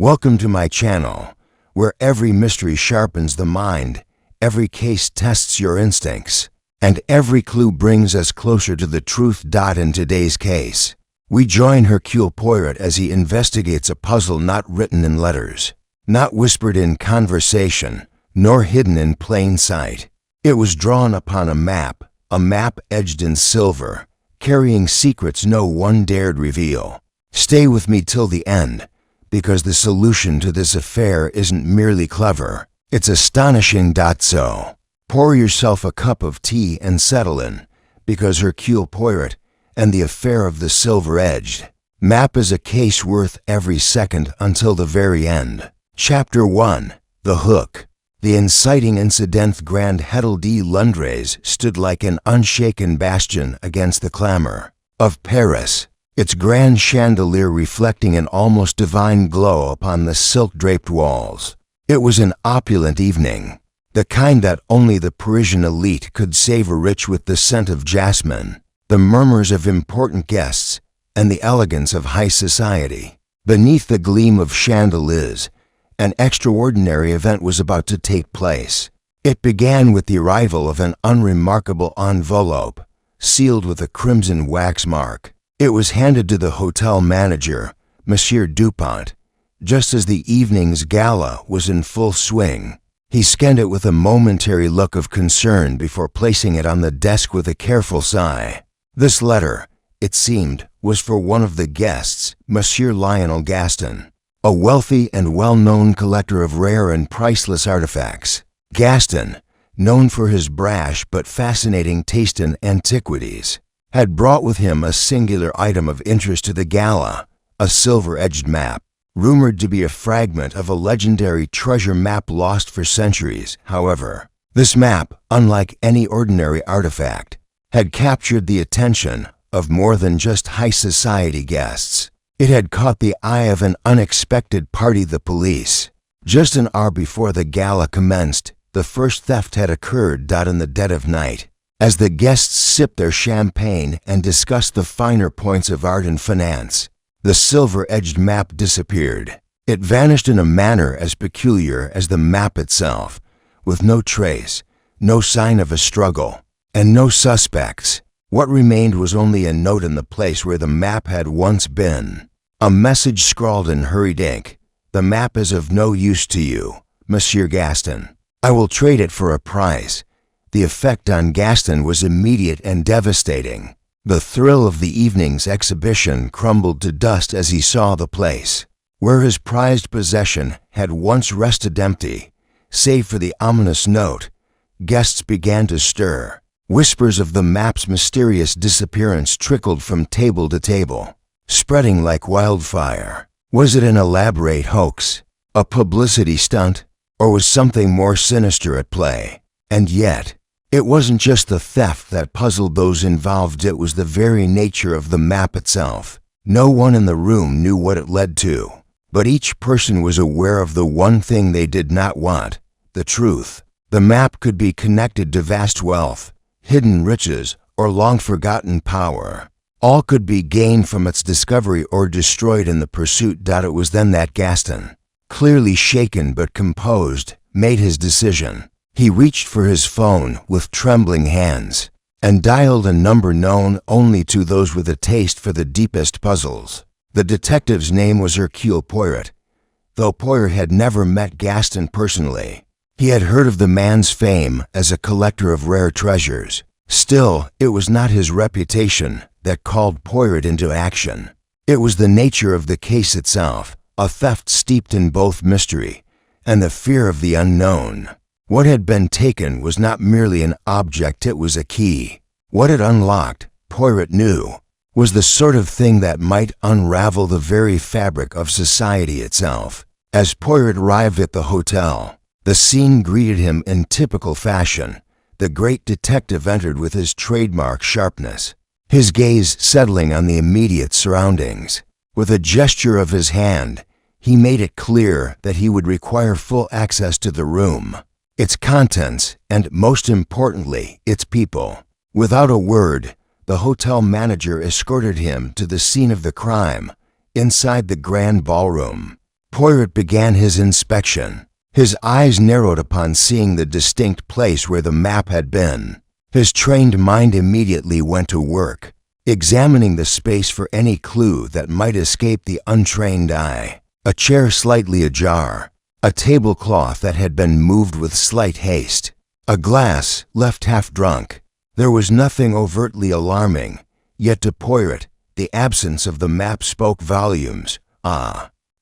Welcome to my channel, where every mystery sharpens the mind, every case tests your instincts, and every clue brings us closer to the truth. In today's case, we join Hercule Poirot as he investigates a puzzle not written in letters, not whispered in conversation, nor hidden in plain sight. It was drawn upon a map edged in silver, carrying secrets no one dared reveal. Stay with me till the end, because the solution to this affair isn't merely clever, it's astonishing. So, pour yourself a cup of tea and settle in, because Hercule Poirot and the affair of the silver-edged map is a case worth every second until the very end. Chapter 1. The Hook. The inciting incident. Grand Hôtel de Londres stood like an unshaken bastion against the clamor of Paris, its grand chandelier reflecting an almost divine glow upon the silk-draped walls. It was an opulent evening, the kind that only the Parisian elite could savor, rich with the scent of jasmine, the murmurs of important guests, and the elegance of high society. Beneath the gleam of chandeliers, an extraordinary event was about to take place. It began with the arrival of an unremarkable envelope, sealed with a crimson wax mark. It was handed to the hotel manager, Monsieur Dupont, just as the evening's gala was in full swing. He scanned it with a momentary look of concern before placing it on the desk with a careful sigh. This letter, it seemed, was for one of the guests, Monsieur Lionel Gaston, a wealthy and well-known collector of rare and priceless artifacts. Gaston, known for his brash but fascinating taste in antiquities, had brought with him a singular item of interest to the gala, a silver-edged map, rumored to be a fragment of a legendary treasure map lost for centuries. However, this map, unlike any ordinary artifact, had captured the attention of more than just high society guests. It had caught the eye of an unexpected party, the police. Just an hour before the gala commenced, the first theft had occurred. In the dead of night, as the guests sipped their champagne and discussed the finer points of art and finance, the silver-edged map disappeared. It vanished in a manner as peculiar as the map itself, with no trace, no sign of a struggle, and no suspects. What remained was only a note in the place where the map had once been. A message scrawled in hurried ink. "The map is of no use to you, Monsieur Gaston. I will trade it for a price." The effect on Gaston was immediate and devastating. The thrill of the evening's exhibition crumbled to dust as he saw the place, where his prized possession had once rested, empty, save for the ominous note. Guests began to stir. Whispers of the map's mysterious disappearance trickled from table to table, spreading like wildfire. Was it an elaborate hoax, a publicity stunt, or was something more sinister at play? And yet, it wasn't just the theft that puzzled those involved, it was the very nature of the map itself. No one in the room knew what it led to, but each person was aware of the one thing they did not want: the truth. The map could be connected to vast wealth, hidden riches, or long-forgotten power. All could be gained from its discovery or destroyed in the pursuit. It was then that Gaston, clearly shaken but composed, made his decision. He reached for his phone with trembling hands and dialed a number known only to those with a taste for the deepest puzzles. The detective's name was Hercule Poirot. Though Poirot had never met Gaston personally, he had heard of the man's fame as a collector of rare treasures. Still, it was not his reputation that called Poirot into action. It was the nature of the case itself, a theft steeped in both mystery and the fear of the unknown. What had been taken was not merely an object, it was a key. What it unlocked, Poirot knew, was the sort of thing that might unravel the very fabric of society itself. As Poirot arrived at the hotel, the scene greeted him in typical fashion. The great detective entered with his trademark sharpness, his gaze settling on the immediate surroundings. With a gesture of his hand, he made it clear that he would require full access to the room, its contents, and most importantly, its people. Without a word, the hotel manager escorted him to the scene of the crime, inside the grand ballroom. Poirot began his inspection. His eyes narrowed upon seeing the distinct place where the map had been. His trained mind immediately went to work, examining the space for any clue that might escape the untrained eye. A chair slightly ajar, a tablecloth that had been moved with slight haste, a glass left half drunk. There was nothing overtly alarming, yet to Poirot, the absence of the map spoke volumes.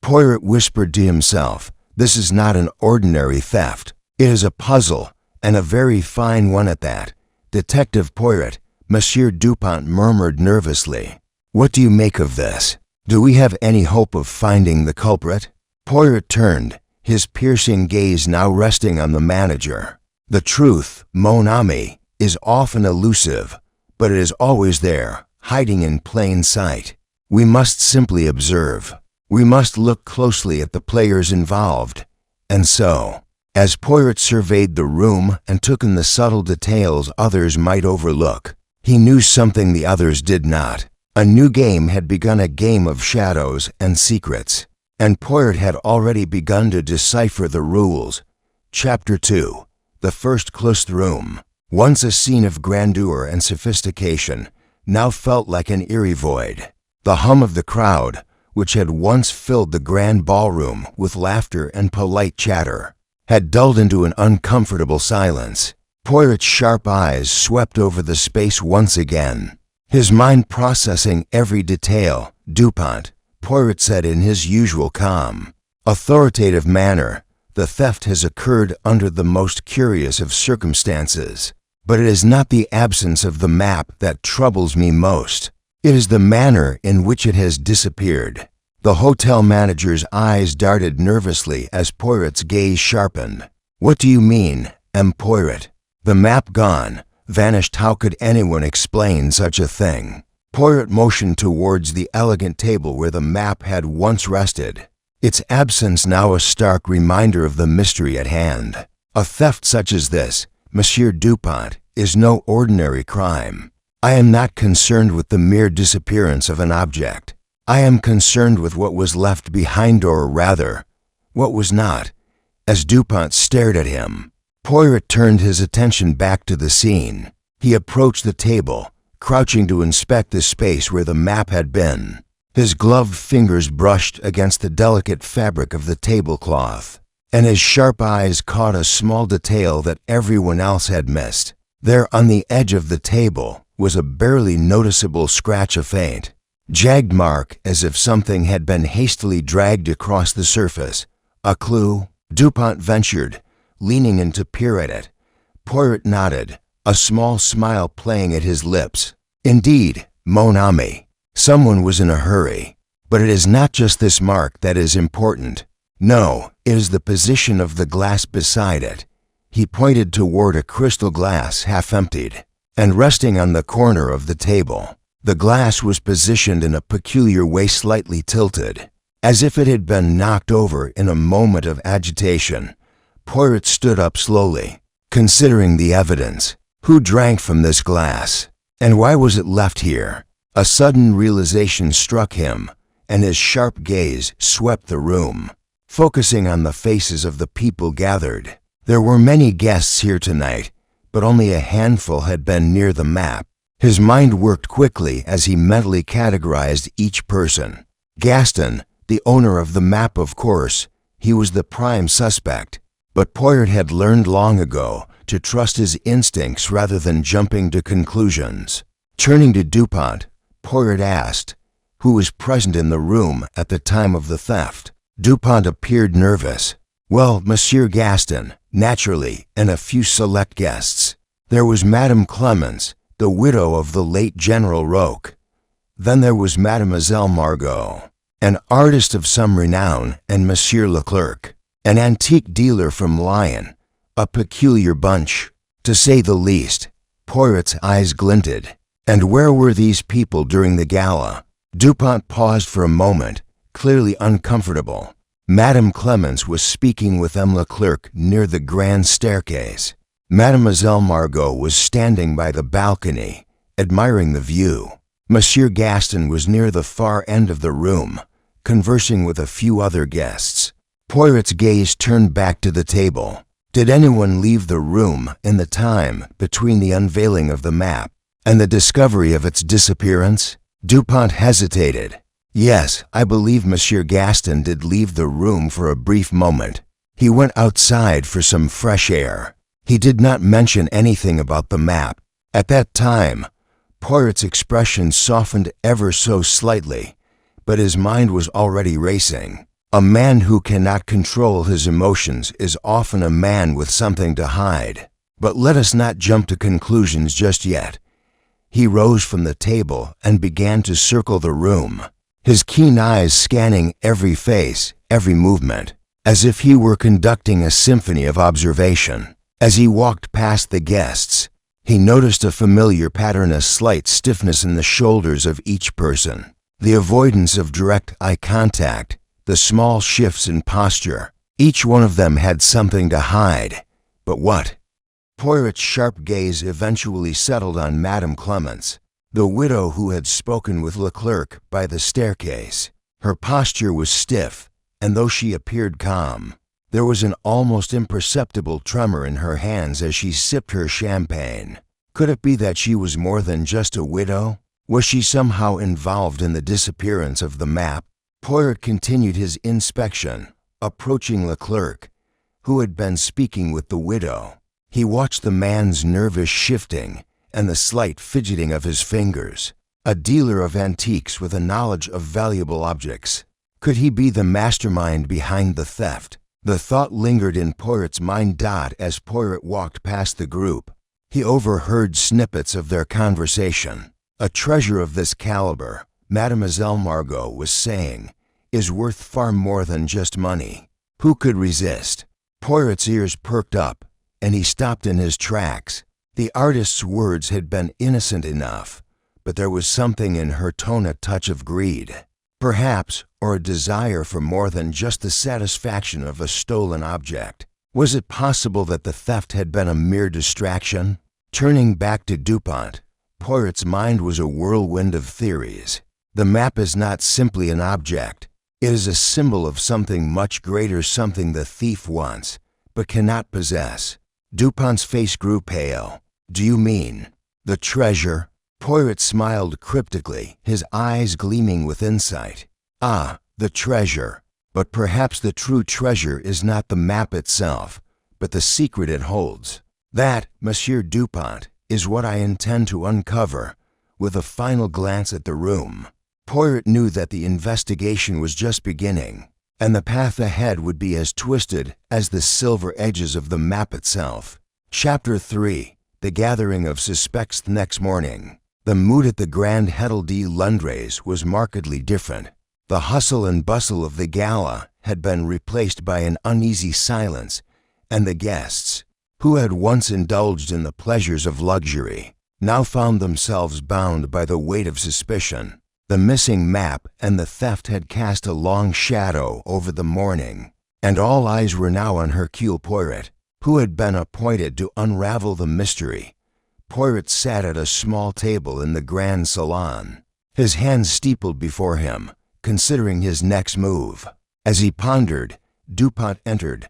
Poirot whispered to himself, "This is not an ordinary theft. It is a puzzle, and a very fine one at that." "Detective Poirot," Monsieur Dupont murmured nervously. "What do you make of this? Do we have any hope of finding the culprit?" Poirot turned, his piercing gaze now resting on the manager. "The truth, mon ami, is often elusive, but it is always there, hiding in plain sight. We must simply observe. We must look closely at the players involved." And so, as Poirot surveyed the room and took in the subtle details others might overlook, he knew something the others did not. A new game had begun, a game of shadows and secrets, and Poirot had already begun to decipher the rules. Chapter 2. The First Closed Room. Once a scene of grandeur and sophistication, now felt like an eerie void. The hum of the crowd, which had once filled the grand ballroom with laughter and polite chatter, had dulled into an uncomfortable silence. Poirot's sharp eyes swept over the space once again, his mind processing every detail. "Dupont," Poirot said in his usual calm, authoritative manner, "the theft has occurred under the most curious of circumstances. But it is not the absence of the map that troubles me most. It is the manner in which it has disappeared." The hotel manager's eyes darted nervously as Poirot's gaze sharpened. "What do you mean, M. Poirot? The map gone, vanished? How could anyone explain such a thing?" Poirot motioned towards the elegant table where the map had once rested, its absence now a stark reminder of the mystery at hand. "A theft such as this, Monsieur Dupont, is no ordinary crime. I am not concerned with the mere disappearance of an object. I am concerned with what was left behind, or rather, what was not." As Dupont stared at him, Poirot turned his attention back to the scene. He approached the table, crouching to inspect the space where the map had been. His gloved fingers brushed against the delicate fabric of the tablecloth, and his sharp eyes caught a small detail that everyone else had missed. There on the edge of the table was a barely noticeable scratch, a faint, jagged mark as if something had been hastily dragged across the surface. "A clue?" Dupont ventured, leaning in to peer at it. Poirot nodded, a small smile playing at his lips. "Indeed, mon ami, someone was in a hurry. But it is not just this mark that is important. No, it is the position of the glass beside it." He pointed toward a crystal glass half emptied and resting on the corner of the table. The glass was positioned in a peculiar way, slightly tilted, as if it had been knocked over in a moment of agitation. Poirot stood up slowly, considering the evidence. Who drank from this glass? And why was it left here? A sudden realization struck him, and his sharp gaze swept the room, focusing on the faces of the people gathered. There were many guests here tonight, but only a handful had been near the map. His mind worked quickly as he mentally categorized each person. Gaston, the owner of the map, of course. He was the prime suspect. But Poirot had learned long ago to trust his instincts rather than jumping to conclusions. Turning to Dupont, Poirot asked, "Who was present in the room at the time of the theft?" Dupont appeared nervous. "Well, Monsieur Gaston, naturally, and a few select guests. There was Madame Clemens, the widow of the late General Roque. Then there was Mademoiselle Margot, an artist of some renown, and Monsieur Leclerc, an antique dealer from Lyon. A peculiar bunch, to say the least." Poirot's eyes glinted. "And where were these people during the gala?" Dupont paused for a moment, clearly uncomfortable. Madame Clemens was speaking with M. Leclerc near the grand staircase. Mademoiselle Margot was standing by the balcony, admiring the view. Monsieur Gaston was near the far end of the room, conversing with a few other guests. Poirot's gaze turned back to the table. Did anyone leave the room in the time between the unveiling of the map and the discovery of its disappearance? Dupont hesitated. Yes, I believe Monsieur Gaston did leave the room for a brief moment. He went outside for some fresh air. He did not mention anything about the map. At that time, Poirot's expression softened ever so slightly, but his mind was already racing. A man who cannot control his emotions is often a man with something to hide. But let us not jump to conclusions just yet. He rose from the table and began to circle the room, his keen eyes scanning every face, every movement, as if he were conducting a symphony of observation. As he walked past the guests, he noticed a familiar pattern, a slight stiffness in the shoulders of each person, the avoidance of direct eye contact, the small shifts in posture. Each one of them had something to hide. But what? Poirot's sharp gaze eventually settled on Madame Clemence, the widow who had spoken with Leclerc by the staircase. Her posture was stiff, and though she appeared calm, there was an almost imperceptible tremor in her hands as she sipped her champagne. Could it be that she was more than just a widow? Was she somehow involved in the disappearance of the map? Poirot continued his inspection, approaching Leclerc, who had been speaking with the widow. He watched the man's nervous shifting and the slight fidgeting of his fingers. A dealer of antiques with a knowledge of valuable objects. Could he be the mastermind behind the theft? The thought lingered in Poirot's mind. As Poirot walked past the group, he overheard snippets of their conversation. A treasure of this caliber, Mademoiselle Margot was saying, is worth far more than just money. Who could resist? Poirot's ears perked up, and he stopped in his tracks. The artist's words had been innocent enough, but there was something in her tone, a touch of greed, perhaps, or a desire for more than just the satisfaction of a stolen object. Was it possible that the theft had been a mere distraction? Turning back to Dupont, Poirot's mind was a whirlwind of theories. The map is not simply an object. It is a symbol of something much greater, something the thief wants, but cannot possess. Dupont's face grew pale. Do you mean the treasure? Poirot smiled cryptically, his eyes gleaming with insight. Ah, the treasure. But perhaps the true treasure is not the map itself, but the secret it holds. That, Monsieur Dupont, is what I intend to uncover, with a final glance at the room. Poirot knew that the investigation was just beginning, and the path ahead would be as twisted as the silver edges of the map itself. Chapter 3. The Gathering of Suspects. The next morning, the mood at the Grand Hôtel de Londres was markedly different. The hustle and bustle of the gala had been replaced by an uneasy silence, and the guests, who had once indulged in the pleasures of luxury, now found themselves bound by the weight of suspicion. The missing map and the theft had cast a long shadow over the morning, and all eyes were now on Hercule Poirot, who had been appointed to unravel the mystery. Poirot sat at a small table in the grand salon, his hands steepled before him, considering his next move. As he pondered, Dupont entered,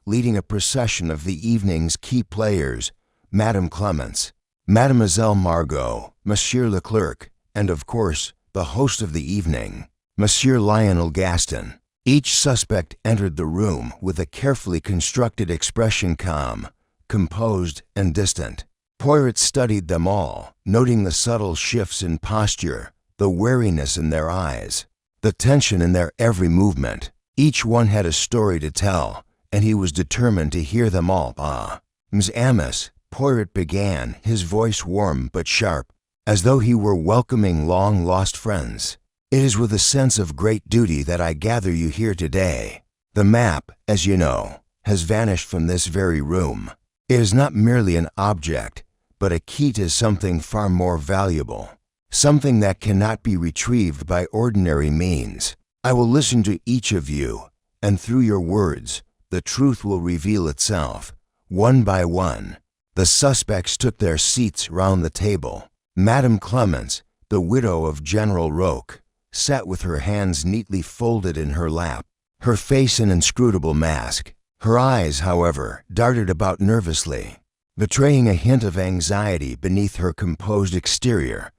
leading a procession of the evening's key players, Madame Clemence, Mademoiselle Margot, Monsieur Leclerc, and of course, the host of the evening, Monsieur Lionel Gaston. Each suspect entered the room with a carefully constructed expression, calm, composed, and distant. Poirot studied them all, noting the subtle shifts in posture, the wariness in their eyes, the tension in their every movement. Each one had a story to tell, and he was determined to hear them all. Ms. Amos, Poirot began, his voice warm but sharp, as though he were welcoming long-lost friends. It is with a sense of great duty that I gather you here today. The map, as you know, has vanished from this very room. It is not merely an object, but a key to something far more valuable, something that cannot be retrieved by ordinary means. I will listen to each of you, and through your words, the truth will reveal itself. One by one, the suspects took their seats round the table. Madame Clemence, the widow of General Roch, sat with her hands neatly folded in her lap, her face an inscrutable mask. Her eyes, however, darted about nervously, betraying a hint of anxiety beneath her composed exterior.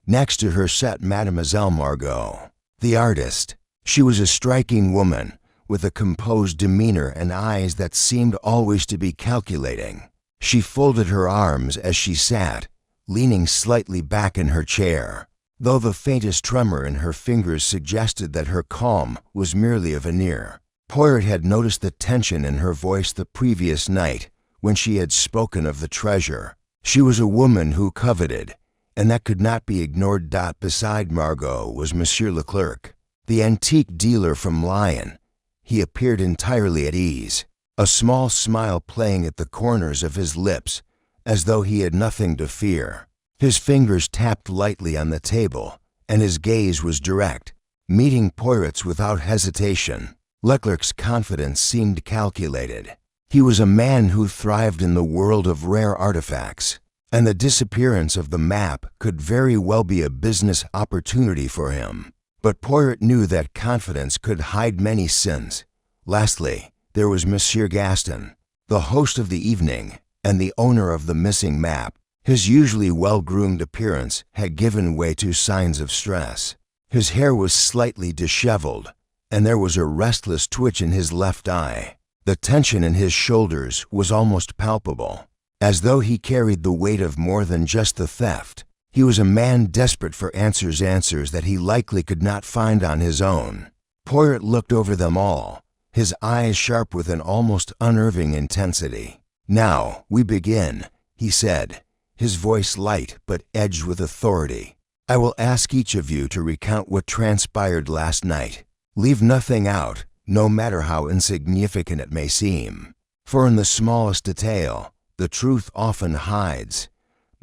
Next to her sat Mademoiselle Margot, the artist. She was a striking woman, with a composed demeanor and eyes that seemed always to be calculating. She folded her arms as she sat, leaning slightly back in her chair, though the faintest tremor in her fingers suggested that her calm was merely a veneer. Poirot had noticed the tension in her voice the previous night when she had spoken of the treasure. She was a woman who coveted, and that could not be ignored. Beside Margot was Monsieur Leclerc, the antique dealer from Lyon. He appeared entirely at ease, a small smile playing at the corners of his lips, as though he had nothing to fear. His fingers tapped lightly on the table, and his gaze was direct, meeting Poirot's without hesitation. Leclerc's confidence seemed calculated. He was a man who thrived in the world of rare artifacts, and the disappearance of the map could very well be a business opportunity for him. But Poirot knew that confidence could hide many sins. Lastly, there was Monsieur Gaston, the host of the evening and the owner of the missing map. His usually well-groomed appearance had given way to signs of stress. His hair was slightly disheveled, and there was a restless twitch in his left eye. The tension in his shoulders was almost palpable, as though he carried the weight of more than just the theft. He was a man desperate for answers that he likely could not find on his own. Poirot looked over them all, his eyes sharp with an almost unnerving intensity. "Now, we begin," he said, his voice light but edged with authority. "I will ask each of you to recount what transpired last night. Leave nothing out, no matter how insignificant it may seem, for in the smallest detail, the truth often hides."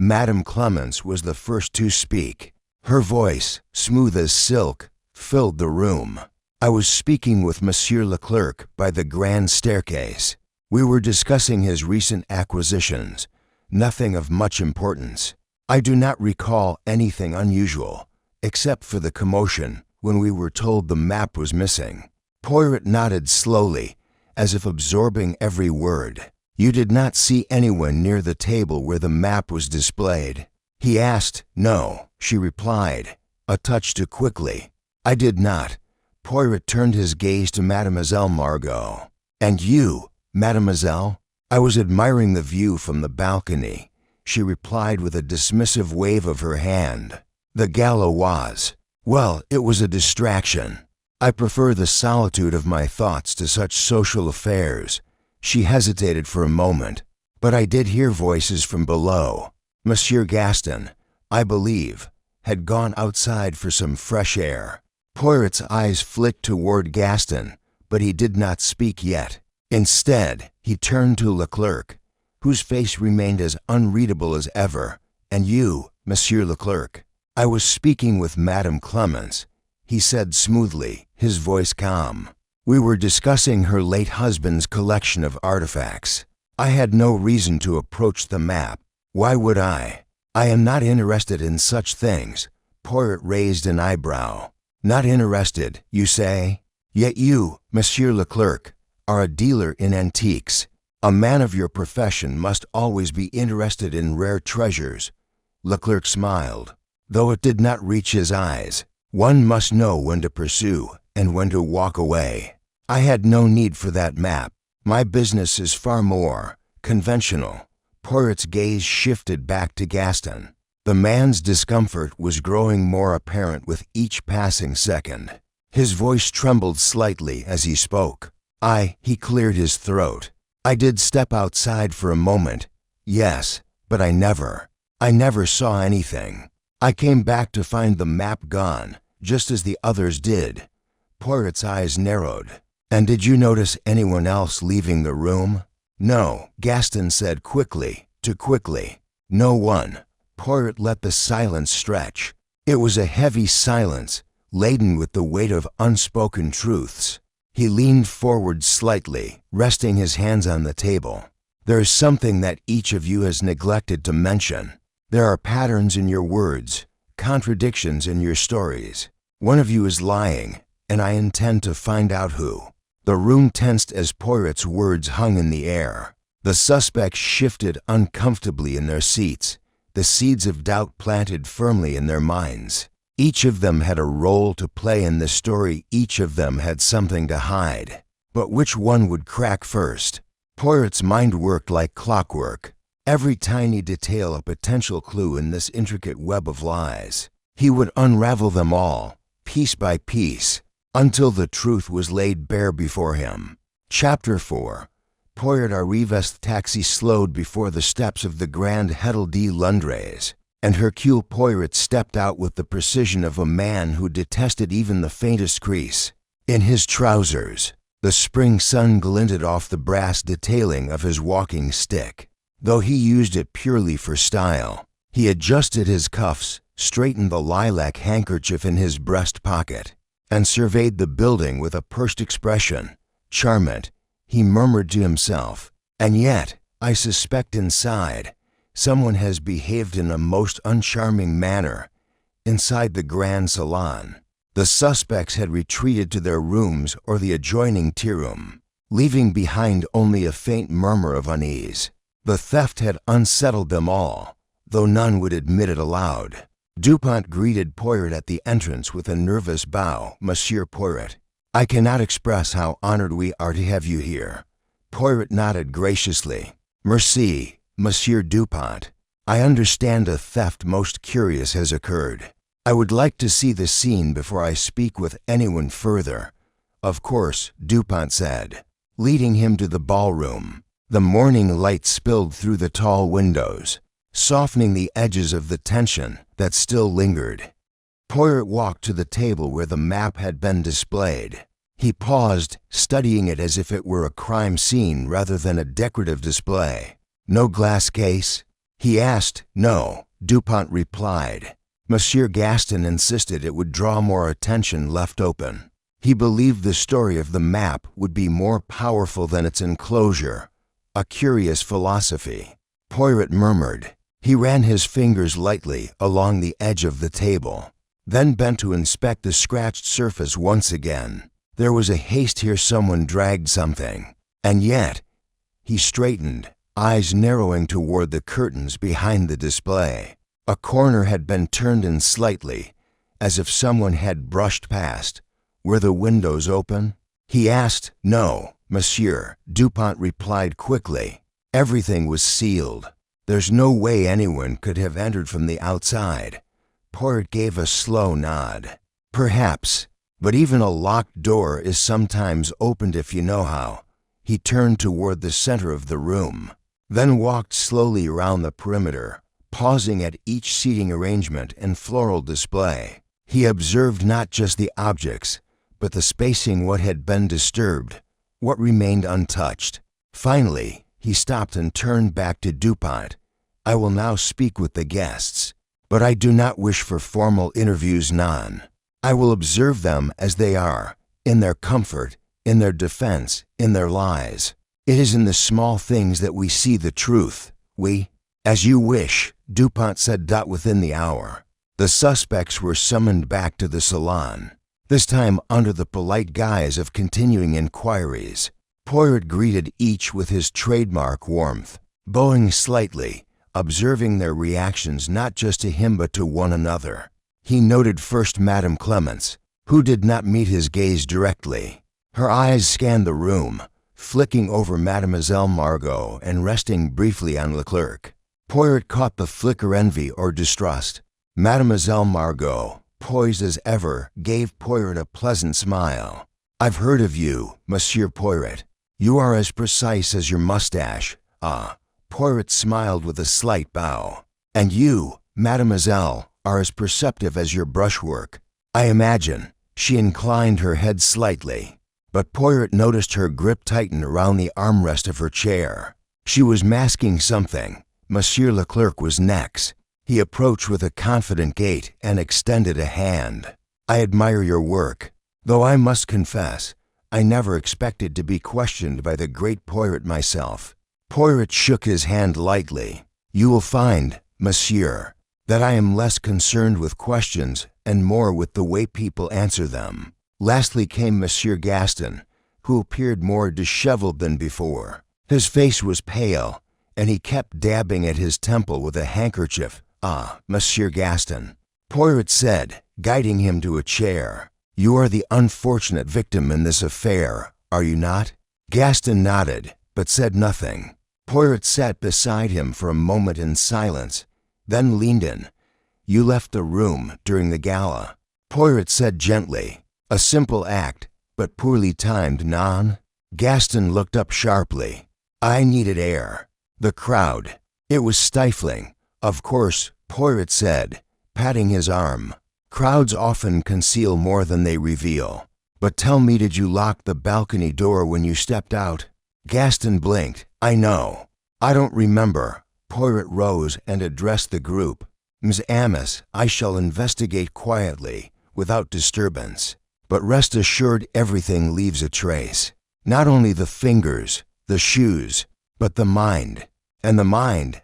Madame Clemence was the first to speak. Her voice, smooth as silk, filled the room. "I was speaking with Monsieur Leclerc by the grand staircase. We were discussing his recent acquisitions, nothing of much importance. I do not recall anything unusual, except for the commotion when we were told the map was missing." Poirot nodded slowly, as if absorbing every word. "You did not see anyone near the table where the map was displayed?" he asked. "No," she replied, a touch too quickly. "I did not." Poirot turned his gaze to Mademoiselle Margot. "And you, Mademoiselle?" "I was admiring the view from the balcony," she replied with a dismissive wave of her hand. "The gala was, well, it was a distraction. I prefer the solitude of my thoughts to such social affairs." She hesitated for a moment. "But I did hear voices from below. Monsieur Gaston, I believe, had gone outside for some fresh air." Poirot's eyes flicked toward Gaston, but he did not speak yet. Instead, he turned to Leclerc, whose face remained as unreadable as ever. "And you, Monsieur Leclerc?" "I was speaking with Madame Clemence," he said smoothly, his voice calm. "We were discussing her late husband's collection of artifacts. I had no reason to approach the map. Why would I? I am not interested in such things." Poirot raised an eyebrow. "Not interested, you say? Yet you, Monsieur Leclerc, are a dealer in antiques. A man of your profession must always be interested in rare treasures." Leclerc smiled, though it did not reach his eyes. "One must know when to pursue and when to walk away. I had no need for that map. My business is far more conventional." Poirot's gaze shifted back to Gaston. The man's discomfort was growing more apparent with each passing second. His voice trembled slightly as he spoke. He cleared his throat. "I did step outside for a moment. Yes, but I never saw anything. I came back to find the map gone, just as the others did." Poirot's eyes narrowed. "And did you notice anyone else leaving the room?" "No," Gaston said quickly, too quickly. "No one." Poirot let the silence stretch. It was a heavy silence, laden with the weight of unspoken truths. He leaned forward slightly, resting his hands on the table. "There is something that each of you has neglected to mention. There are patterns in your words, contradictions in your stories. One of you is lying, and I intend to find out who." The room tensed as Poirot's words hung in the air. The suspects shifted uncomfortably in their seats, the seeds of doubt planted firmly in their minds. Each of them had a role to play in the story. Each of them had something to hide. But which one would crack first? Poirot's mind worked like clockwork. Every tiny detail a potential clue in this intricate web of lies. He would unravel them all, piece by piece, until the truth was laid bare before him. Chapter 4. Poirot Arrives's taxi slowed before the steps of the Grand Hôtel de Londres, and Hercule Poirot stepped out with the precision of a man who detested even the faintest crease in his trousers. The spring sun glinted off the brass detailing of his walking stick, though he used it purely for style. He adjusted his cuffs, straightened the lilac handkerchief in his breast pocket, and surveyed the building with a pursed expression. "Charmant," he murmured to himself, "and yet, I suspect inside, someone has behaved in a most uncharming manner inside the Grand Salon." The suspects had retreated to their rooms or the adjoining tea-room, leaving behind only a faint murmur of unease. The theft had unsettled them all, though none would admit it aloud. Dupont greeted Poirot at the entrance with a nervous bow. "Monsieur Poirot, I cannot express how honored we are to have you here." Poirot nodded graciously. "Merci, Monsieur Dupont. I understand a theft most curious has occurred. I would like to see the scene before I speak with anyone further." "Of course," Dupont said, leading him to the ballroom. The morning light spilled through the tall windows, softening the edges of the tension that still lingered. Poirot walked to the table where the map had been displayed. He paused, studying it as if it were a crime scene rather than a decorative display. "No glass case?" he asked. "No," Dupont replied. Monsieur Gaston insisted it would draw more attention left open. He believed the story of the map would be more powerful than its enclosure. A curious philosophy. Poirot murmured. He ran his fingers lightly along the edge of the table, then bent to inspect the scratched surface once again. There was a haste here. Someone dragged something. And yet, he straightened, eyes narrowing toward the curtains behind the display. A corner had been turned in slightly, as if someone had brushed past. "Were the windows open?" he asked. "No, monsieur," Dupont replied quickly. "Everything was sealed. There's no way anyone could have entered from the outside." Poirot gave a slow nod. "Perhaps, but even a locked door is sometimes opened if you know how." He turned toward the center of the room, then walked slowly around the perimeter, pausing at each seating arrangement and floral display. He observed not just the objects, but the spacing, what had been disturbed, what remained untouched. Finally, he stopped and turned back to Dupont. "I will now speak with the guests, but I do not wish for formal interviews. None. I will observe them as they are, in their comfort, in their defense, in their lies. It is in the small things that we see the truth. As you wish," Dupont said. Within the hour, the suspects were summoned back to the salon, this time under the polite guise of continuing inquiries. Poirot greeted each with his trademark warmth, bowing slightly, observing their reactions not just to him but to one another. He noted first Madame Clemence, who did not meet his gaze directly. Her eyes scanned the room, flicking over Mademoiselle Margot and resting briefly on Leclerc. Poirot caught the flicker envy or distrust. Mademoiselle Margot, poised as ever, gave Poirot a pleasant smile. "I've heard of you, Monsieur Poirot. You are as precise as your mustache." "Ah." Poirot smiled with a slight bow. "And you, Mademoiselle, are as perceptive as your brushwork, I imagine." She inclined her head slightly, but Poirot noticed her grip tighten around the armrest of her chair. She was masking something. Monsieur Leclerc was next. He approached with a confident gait and extended a hand. "I admire your work, though I must confess, I never expected to be questioned by the great Poirot myself." Poirot shook his hand lightly. "You will find, monsieur, that I am less concerned with questions and more with the way people answer them. Lastly came Monsieur Gaston, who appeared more disheveled than before. His face was pale, and he kept dabbing at his temple with a handkerchief. "Ah, Monsieur Gaston," Poirot said, guiding him to a chair. "You are the unfortunate victim in this affair, are you not?" Gaston nodded, but said nothing. Poirot sat beside him for a moment in silence, then leaned in. "You left the room during the gala," Poirot said gently. "A simple act, but poorly timed, non?" Gaston looked up sharply. "I needed air. The crowd. It was stifling." "Of course," Poirot said, patting his arm. "Crowds often conceal more than they reveal. But tell me, did you lock the balcony door when you stepped out?" Gaston blinked. "I know. I don't remember." Poirot rose and addressed the group. "Ms. Amos, I shall investigate quietly, without disturbance. But rest assured everything leaves a trace. Not only the fingers, the shoes, but the mind. And the mind,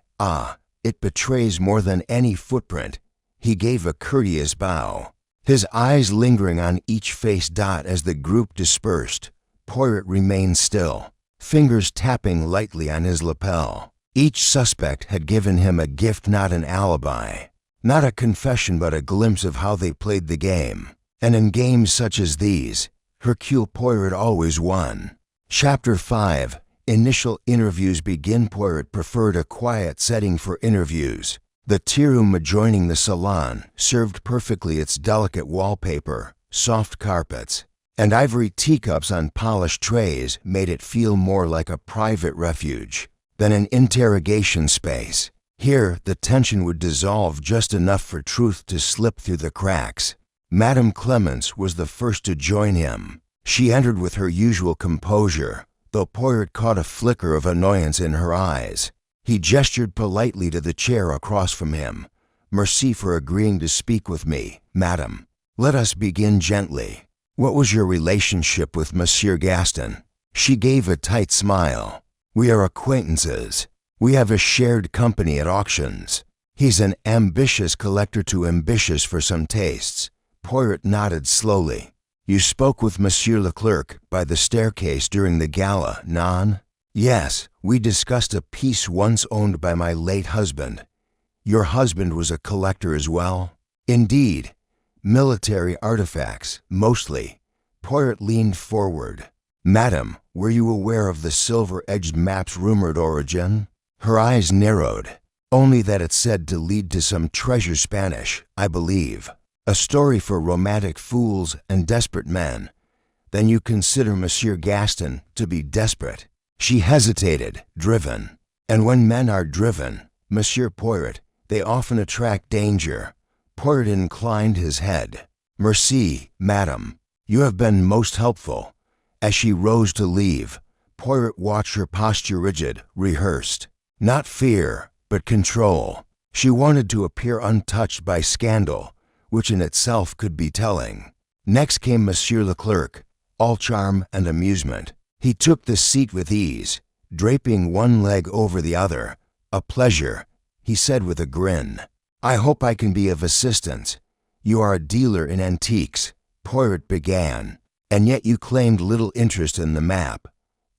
it betrays more than any footprint." He gave a courteous bow, his eyes lingering on each face dot as the group dispersed. Poirot remained still, fingers tapping lightly on his lapel. Each suspect had given him a gift, not an alibi. Not a confession, but a glimpse of how they played the game. And in games such as these, Hercule Poirot always won. Chapter 5. Initial interviews begin. Poirot preferred a quiet setting for interviews. The tea room adjoining the salon served perfectly. Its delicate wallpaper, soft carpets, and ivory teacups on polished trays made it feel more like a private refuge than an interrogation space. Here, the tension would dissolve just enough for truth to slip through the cracks. Madame Clemence was the first to join him. She entered with her usual composure, though Poirot caught a flicker of annoyance in her eyes. He gestured politely to the chair across from him. "Merci for agreeing to speak with me, madame. Let us begin gently. What was your relationship with Monsieur Gaston?" She gave a tight smile. "We are acquaintances. We have a shared company at auctions. He's an ambitious collector, too ambitious for some tastes." Poirot nodded slowly. "You spoke with Monsieur Leclerc by the staircase during the gala, non?" "Yes, we discussed a piece once owned by my late husband." "Your husband was a collector as well?" "Indeed. Military artifacts, mostly." Poirot leaned forward. "Madam, were you aware of the silver-edged map's rumored origin?" Her eyes narrowed. "Only that it's said to lead to some treasure. Spanish, I believe. A story for romantic fools and desperate men." "Then you consider Monsieur Gaston to be desperate?" She hesitated, driven. "And when men are driven, Monsieur Poirot, they often attract danger." Poirot inclined his head. "Merci, madame. You have been most helpful." As she rose to leave, Poirot watched her posture, rigid, rehearsed. Not fear, but control. She wanted to appear untouched by scandal, which in itself could be telling. Next came Monsieur Leclerc, all charm and amusement. He took the seat with ease, draping one leg over the other. "A pleasure," he said with a grin. "I hope I can be of assistance. You are a dealer in antiques," Poirot began, "and yet you claimed little interest in the map."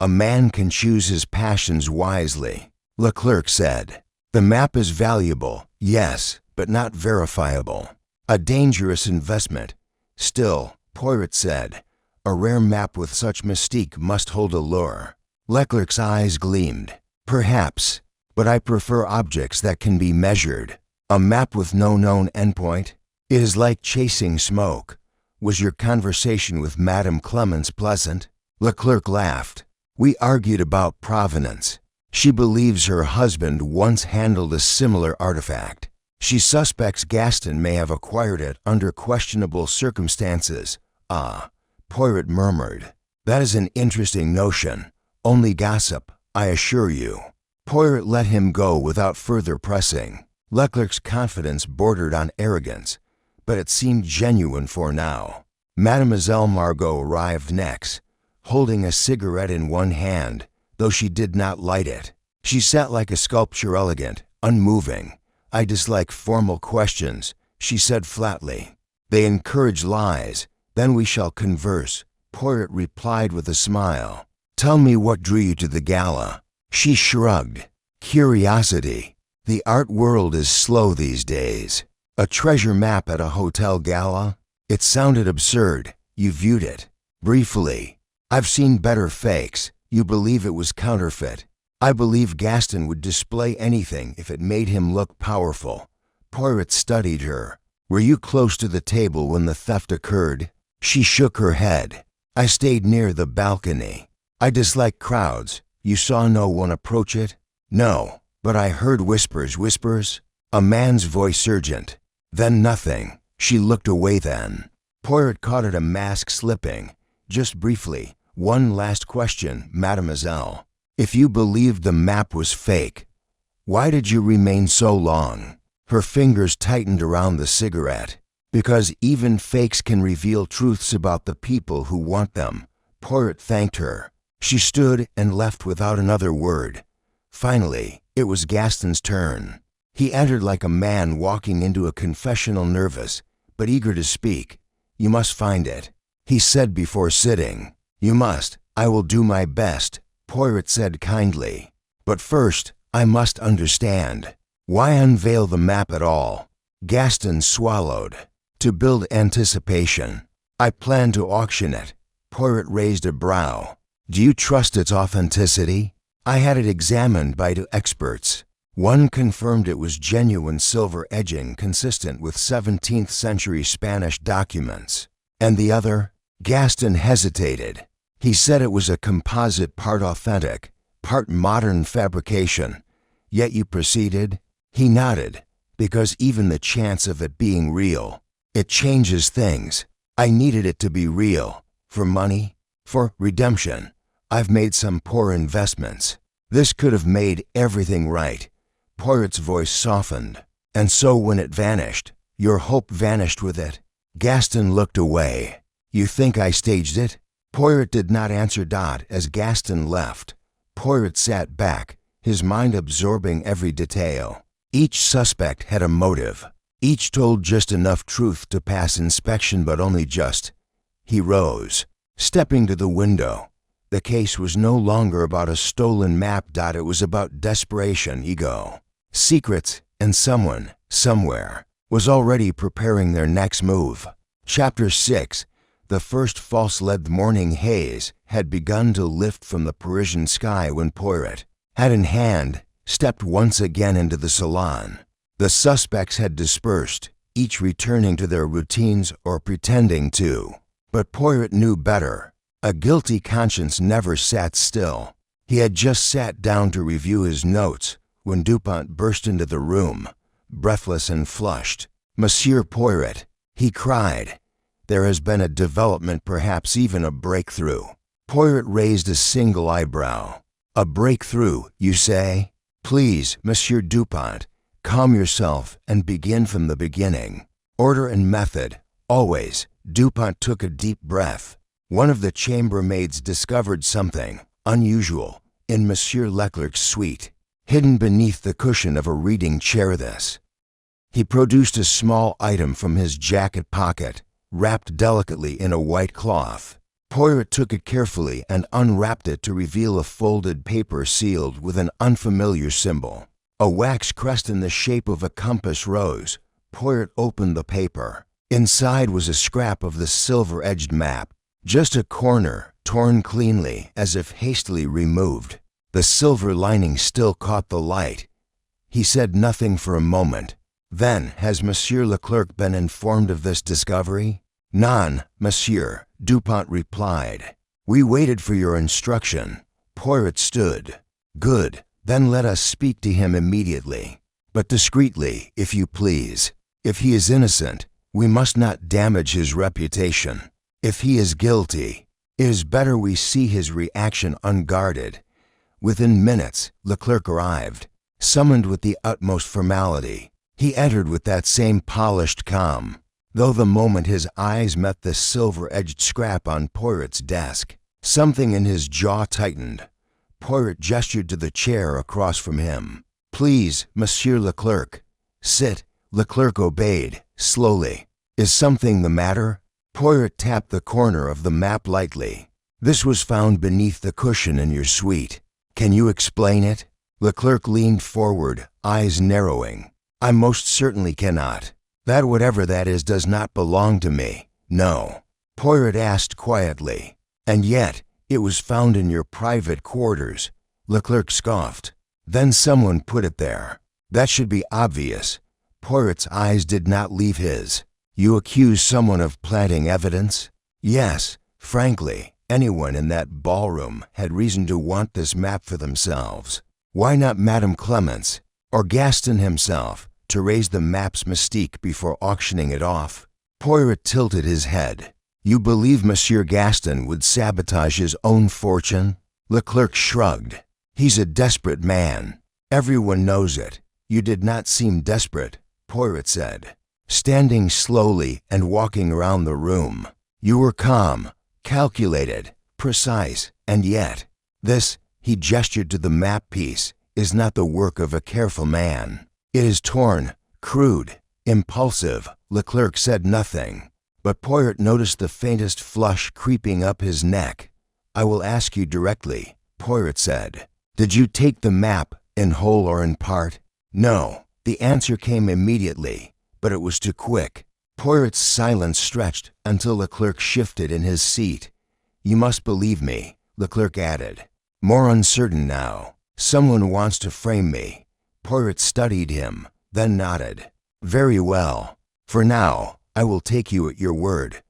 "A man can choose his passions wisely," Leclerc said. "The map is valuable, yes, but not verifiable. A dangerous investment. Still," Poirot said, "a rare map with such mystique must hold allure." Leclerc's eyes gleamed. "Perhaps, but I prefer objects that can be measured. A map with no known endpoint? It is like chasing smoke." "Was your conversation with Madame Clemence pleasant?" Leclerc laughed. "We argued about provenance. She believes her husband once handled a similar artifact. She suspects Gaston may have acquired it under questionable circumstances." "Ah," Poirot murmured. "That is an interesting notion. Only gossip, I assure you." Poirot let him go without further pressing. Leclerc's confidence bordered on arrogance, but it seemed genuine for now. Mademoiselle Margot arrived next, holding a cigarette in one hand, though she did not light it. She sat like a sculpture, elegant, unmoving. "I dislike formal questions," she said flatly. They encourage lies. Then we shall converse." Poirot replied with a smile. "Tell me what drew you to the gala." She shrugged. "Curiosity. The art world is slow these days. A treasure map at a hotel gala? It sounded absurd. You viewed it." "Briefly. I've seen better fakes. You believe it was counterfeit." "I believe Gaston would display anything if it made him look powerful." Poirot studied her. "Were you close to the table when the theft occurred?" She shook her head. "I stayed near the balcony. I dislike crowds. You saw no one approach it?" "No, but I heard whispers." "Whispers?" "A man's voice, urgent. Then nothing." She looked away then. Poirot caught at a mask slipping. "Just briefly, one last question, mademoiselle. If you believed the map was fake, why did you remain so long?" Her fingers tightened around the cigarette. "Because even fakes can reveal truths about the people who want them." Poirot thanked her. She stood and left without another word. Finally, it was Gaston's turn. He entered like a man walking into a confessional, nervous, but eager to speak. "You must find it," he said before sitting. "You must. I will do my best," Poirot said kindly. "But first, I must understand. Why unveil the map at all?" Gaston swallowed. "To build anticipation. I plan to auction it." Poirot raised a brow. "Do you trust its authenticity?" "I had it examined by 2 experts. One confirmed it was genuine silver edging consistent with 17th century Spanish documents. And the other?" Gaston hesitated. "He said it was a composite, part authentic, part modern fabrication. Yet you proceeded?" He nodded. "Because even the chance of it being real, it changes things. I needed it to be real. For money? For redemption. I've made some poor investments. This could have made everything right." Poirot's voice softened. "And so when it vanished, your hope vanished with it?" Gaston looked away. "You think I staged it?" Poirot did not answer. As Gaston left, Poirot sat back, his mind absorbing every detail. Each suspect had a motive. Each told just enough truth to pass inspection, but only just. He rose, stepping to the window. The case was no longer about a stolen map. It was about desperation, ego, secrets, and someone, somewhere, was already preparing their next move. Chapter 6. The first false-led morning haze had begun to lift from the Parisian sky when Poirot, hat in hand, stepped once again into the salon. The suspects had dispersed, each returning to their routines or pretending to. But Poirot knew better. A guilty conscience never sat still. He had just sat down to review his notes when Dupont burst into the room, breathless and flushed. "Monsieur Poirot," he cried, "there has been a development, perhaps even a breakthrough." Poirot raised a single eyebrow. "A breakthrough, you say?" "Please, Monsieur Dupont, calm yourself and begin from the beginning. Order and method, always." Dupont took a deep breath. "One of the chambermaids discovered something unusual in Monsieur Leclerc's suite, hidden beneath the cushion of a reading chair. This." He produced a small item from his jacket pocket, wrapped delicately in a white cloth. Poirot took it carefully and unwrapped it to reveal a folded paper sealed with an unfamiliar symbol. A wax crest in the shape of a compass rose. Poirot opened the paper. Inside was a scrap of the silver-edged map, just a corner, torn cleanly, as if hastily removed. The silver lining still caught the light. He said nothing for a moment. "Then, has Monsieur Leclerc been informed of this discovery?" "Non, monsieur," Dupont replied. "We waited for your instruction." Poirot stood. "Good. Then let us speak to him immediately. But discreetly, if you please. If he is innocent, we must not damage his reputation. If he is guilty, it is better we see his reaction unguarded." Within minutes, Leclerc arrived, summoned with the utmost formality. He entered with that same polished calm, though the moment his eyes met the silver-edged scrap on Poirot's desk, something in his jaw tightened. Poirot gestured to the chair across from him. "Please, Monsieur Leclerc." "Sit." Leclerc obeyed, slowly. Is something the matter? Poirot tapped the corner of the map lightly. This was found beneath the cushion in your suite. Can you explain it? Leclerc leaned forward, eyes narrowing. I most certainly cannot. That whatever that is does not belong to me. No. Poirot asked quietly. And yet, it was found in your private quarters. Leclerc scoffed. Then someone put it there. That should be obvious. Poirot's eyes did not leave his. You accuse someone of planting evidence? Yes, frankly, anyone in that ballroom had reason to want this map for themselves. Why not Madame Clemence, or Gaston himself, to raise the map's mystique before auctioning it off? Poirot tilted his head. You believe Monsieur Gaston would sabotage his own fortune? Leclerc shrugged. He's a desperate man. Everyone knows it. You did not seem desperate, Poirot said. Standing slowly and walking around the room, you were calm, calculated, precise, and yet, this, he gestured to the map piece, is not the work of a careful man. It is torn, crude, impulsive. Leclerc said nothing, but Poirot noticed the faintest flush creeping up his neck. I will ask you directly, Poirot said. Did you take the map, in whole or in part? No. The answer came immediately, but it was too quick. Poirot's silence stretched until Leclerc shifted in his seat. You must believe me, Leclerc added. More uncertain now. Someone wants to frame me. Poirot studied him, then nodded. Very well. For now, I will take you at your word.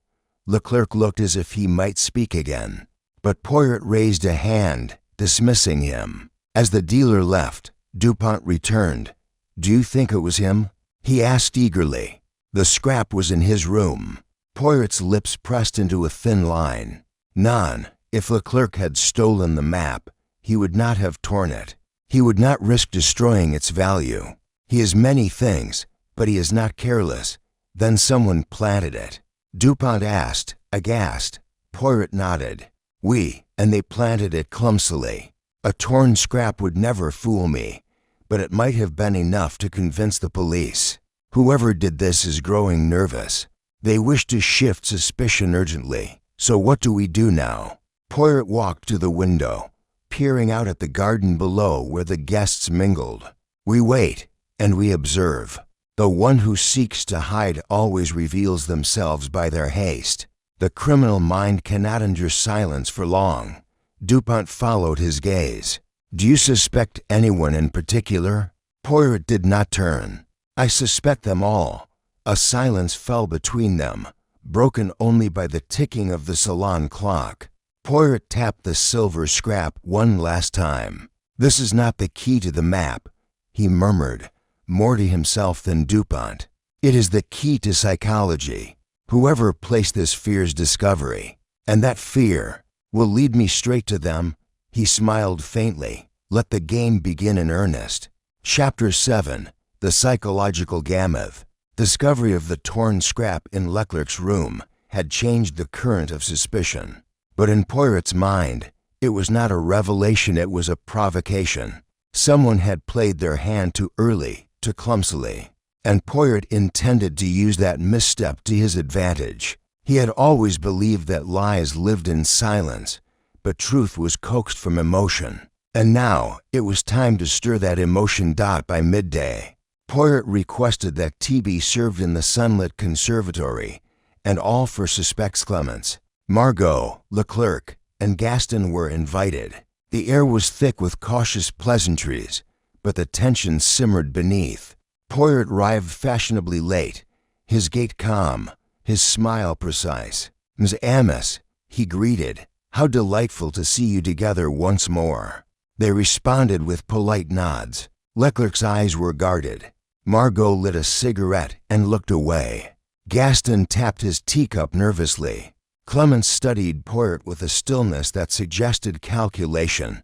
Leclerc looked as if he might speak again, but Poirot raised a hand, dismissing him. As the dealer left, Dupont returned. Do you think it was him? He asked eagerly. The scrap was in his room. Poirot's lips pressed into a thin line. None. If Leclerc had stolen the map, he would not have torn it. He would not risk destroying its value. He is many things, but he is not careless. Then someone planted it. Dupont asked, aghast. Poirot nodded. Oui, and they planted it clumsily. A torn scrap would never fool me, but it might have been enough to convince the police. Whoever did this is growing nervous. They wish to shift suspicion urgently. So what do we do now? Poirot walked to the window, peering out at the garden below where the guests mingled. We wait, and we observe. The one who seeks to hide always reveals themselves by their haste. The criminal mind cannot endure silence for long. Dupont followed his gaze. Do you suspect anyone in particular? Poirot did not turn. I suspect them all. A silence fell between them, broken only by the ticking of the salon clock. Poirot tapped the silver scrap one last time. This is not the key to the map, he murmured, more to himself than Dupont. It is the key to psychology. Whoever placed this fears discovery, and that fear will lead me straight to them. He smiled faintly. Let the game begin in earnest. Chapter 7. The Psychological Gamut. Discovery of the torn scrap in Leclerc's room had changed the current of suspicion. But in Poirot's mind, it was not a revelation, it was a provocation. Someone had played their hand too early, too clumsily, and Poirot intended to use that misstep to his advantage. He had always believed that lies lived in silence, but truth was coaxed from emotion. And now it was time to stir that emotion. By midday, Poirot requested that tea be served in the sunlit conservatory, and all for suspects Clemence, Margot, Leclerc, and Gaston were invited. The air was thick with cautious pleasantries, but the tension simmered beneath. Poirot arrived fashionably late, his gait calm, his smile precise. Ms. Amos, he greeted. How delightful to see you together once more. They responded with polite nods. Leclerc's eyes were guarded. Margot lit a cigarette and looked away. Gaston tapped his teacup nervously. Clemence studied Poirot with a stillness that suggested calculation.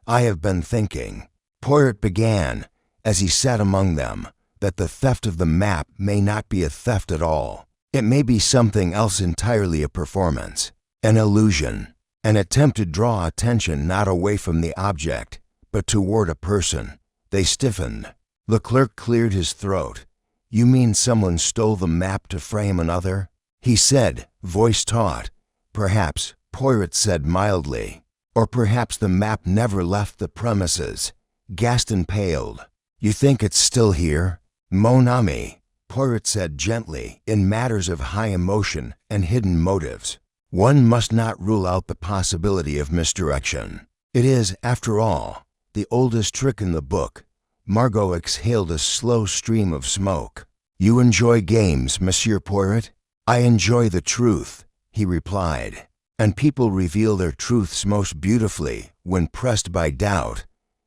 I have been thinking, Poirot began, as he sat among them, that the theft of the map may not be a theft at all. It may be something else entirely, a performance, an illusion, an attempt to draw attention not away from the object, but toward a person. They stiffened. Leclerc cleared his throat. You mean someone stole the map to frame another? He said, voice taut. Perhaps, Poirot said mildly. Or perhaps the map never left the premises. Gaston paled. You think it's still here? Mon ami, Poirot said gently, in matters of high emotion and hidden motives, one must not rule out the possibility of misdirection. It is, after all, the oldest trick in the book. Margot exhaled a slow stream of smoke. You enjoy games, Monsieur Poirot? I enjoy the truth, he replied. And people reveal their truths most beautifully when pressed by doubt.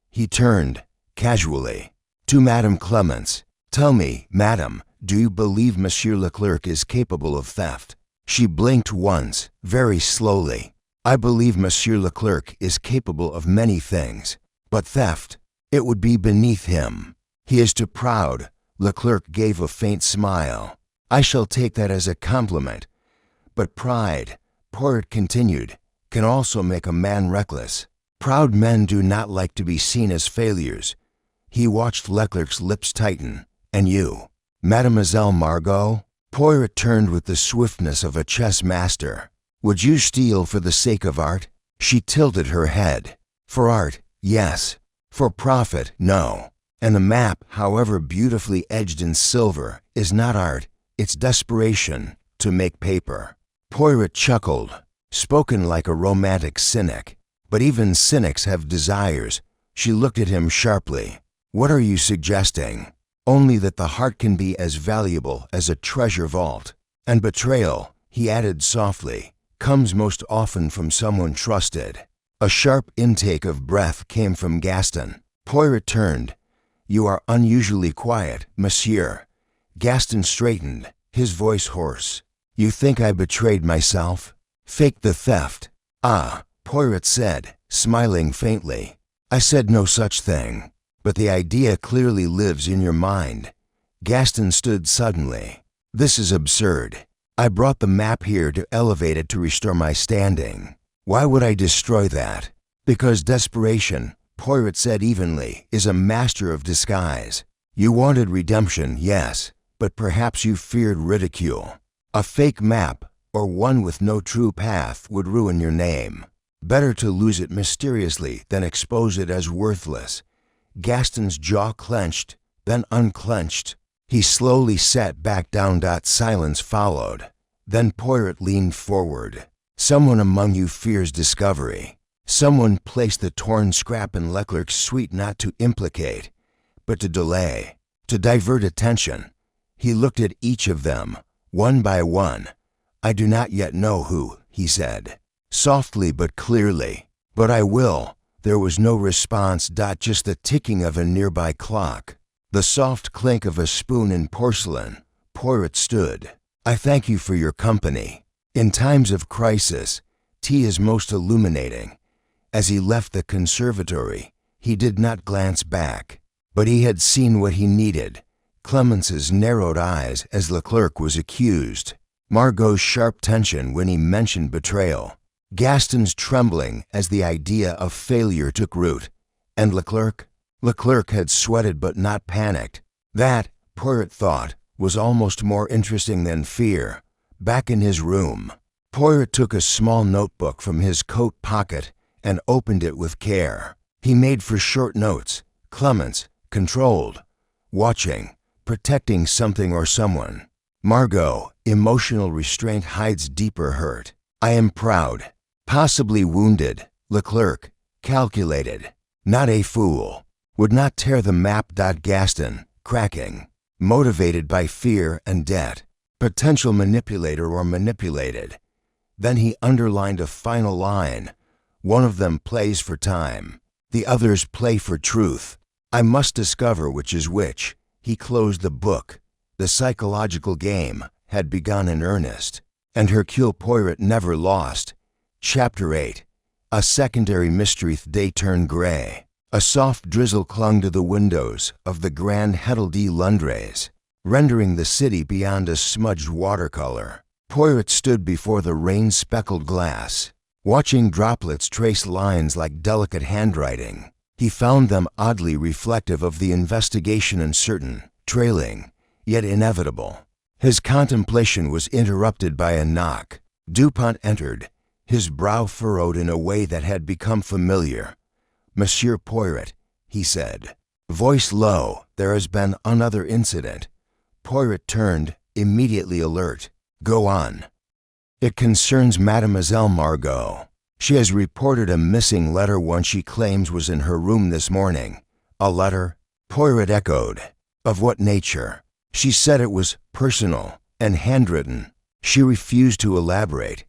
He turned, casually, to Madame Clemence. Tell me, Madame, do you believe Monsieur Leclerc is capable of theft? She blinked once, very slowly. I believe Monsieur Leclerc is capable of many things, but theft, it would be beneath him. He is too proud. Leclerc gave a faint smile. I shall take that as a compliment. But pride, Poirot continued, can also make a man reckless. Proud men do not like to be seen as failures. He watched Leclerc's lips tighten. And you, Mademoiselle Margot? Poirot turned with the swiftness of a chess master. Would you steal for the sake of art? She tilted her head. For art, yes. For profit, no. And the map, however beautifully edged in silver, is not art. It's desperation to make paper. Poirot chuckled, spoken like a romantic cynic. But even cynics have desires. She looked at him sharply. What are you suggesting? Only that the heart can be as valuable as a treasure vault. And betrayal, he added softly, comes most often from someone trusted. A sharp intake of breath came from Gaston. Poirot turned. You are unusually quiet, monsieur. Gaston straightened, his voice hoarse. You think I betrayed myself? Faked the theft? Ah, Poirot said, smiling faintly. I said no such thing. But the idea clearly lives in your mind. Gaston stood suddenly. This is absurd. I brought the map here to elevate it to restore my standing. Why would I destroy that? Because desperation, Poirot said evenly, is a master of disguise. You wanted redemption, yes, but perhaps you feared ridicule. A fake map, or one with no true path, would ruin your name. Better to lose it mysteriously than expose it as worthless. Gaston's jaw clenched, then unclenched. He slowly sat back down. Silence followed. Then Poirot leaned forward. Someone among you fears discovery. Someone placed the torn scrap in Leclerc's suite not to implicate, but to delay, to divert attention. He looked at each of them, one by one. I do not yet know who, he said, softly but clearly. But I will. There was no response. Just the ticking of a nearby clock. The soft clink of a spoon in porcelain. Poirot stood. I thank you for your company. In times of crisis, tea is most illuminating. As he left the conservatory, he did not glance back. But he had seen what he needed. Clemence's narrowed eyes as Leclerc was accused. Margot's sharp tension when he mentioned betrayal. Gaston's trembling as the idea of failure took root. And Leclerc? Leclerc had sweated but not panicked. That, Poirot thought, was almost more interesting than fear. Back in his room, Poirot took a small notebook from his coat pocket and opened it with care. He made for short notes. Clemence, controlled, watching, protecting something or someone. Margot, emotional restraint hides deeper hurt. I am proud. Possibly wounded. Leclerc, calculated. Not a fool. Would not tear the map. Gaston, cracking. Motivated by fear and debt. Potential manipulator or manipulated. Then he underlined a final line. One of them plays for time. The others play for truth. I must discover which is which. He closed the book. The psychological game had begun in earnest. And Hercule Poirot never lost. Chapter 8. A secondary mystery. Day turned gray. A soft drizzle clung to the windows of the Grand Hôtel de Londres, rendering the city beyond a smudged watercolor. Poirot stood before the rain-speckled glass, watching droplets trace lines like delicate handwriting. He found them oddly reflective of the investigation, uncertain, trailing, yet inevitable. His contemplation was interrupted by a knock. Dupont entered, his brow furrowed in a way that had become familiar. "Monsieur Poirot," he said, voice low, "there has been another incident." Poirot turned, immediately alert. "Go on." "It concerns Mademoiselle Margot. She has reported a missing letter one she claims was in her room this morning." "A letter?" Poirot echoed. "Of what nature?" "She said it was personal and handwritten. She refused to elaborate,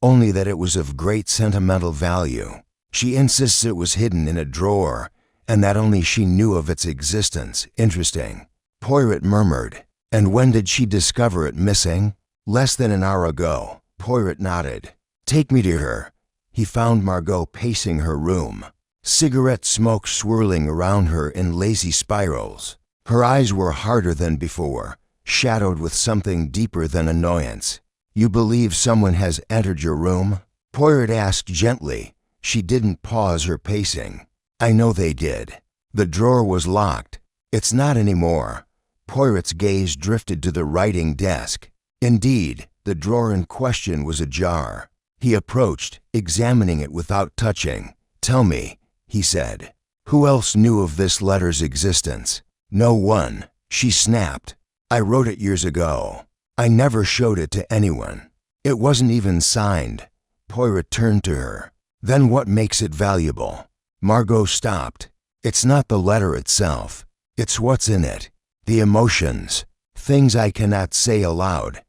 only that it was of great sentimental value. She insists it was hidden in a drawer, and that only she knew of its existence." "Interesting," Poirot murmured. "And when did she discover it missing?" "Less than an hour ago." Poirot nodded. "Take me to her." He found Margot pacing her room, cigarette smoke swirling around her in lazy spirals. Her eyes were harder than before, shadowed with something deeper than annoyance. "You believe someone has entered your room?" Poirot asked gently. She didn't pause her pacing. "I know they did. The drawer was locked." "It's not anymore." Poirot's gaze drifted to the writing desk. Indeed, the drawer in question was ajar. He approached, examining it without touching. "Tell me," he said, "who else knew of this letter's existence?" "No one," she snapped. "I wrote it years ago. I never showed it to anyone. It wasn't even signed." Poirot turned to her. "Then what makes it valuable?" Margot stopped. "It's not the letter itself. It's what's in it. The emotions. Things I cannot say aloud."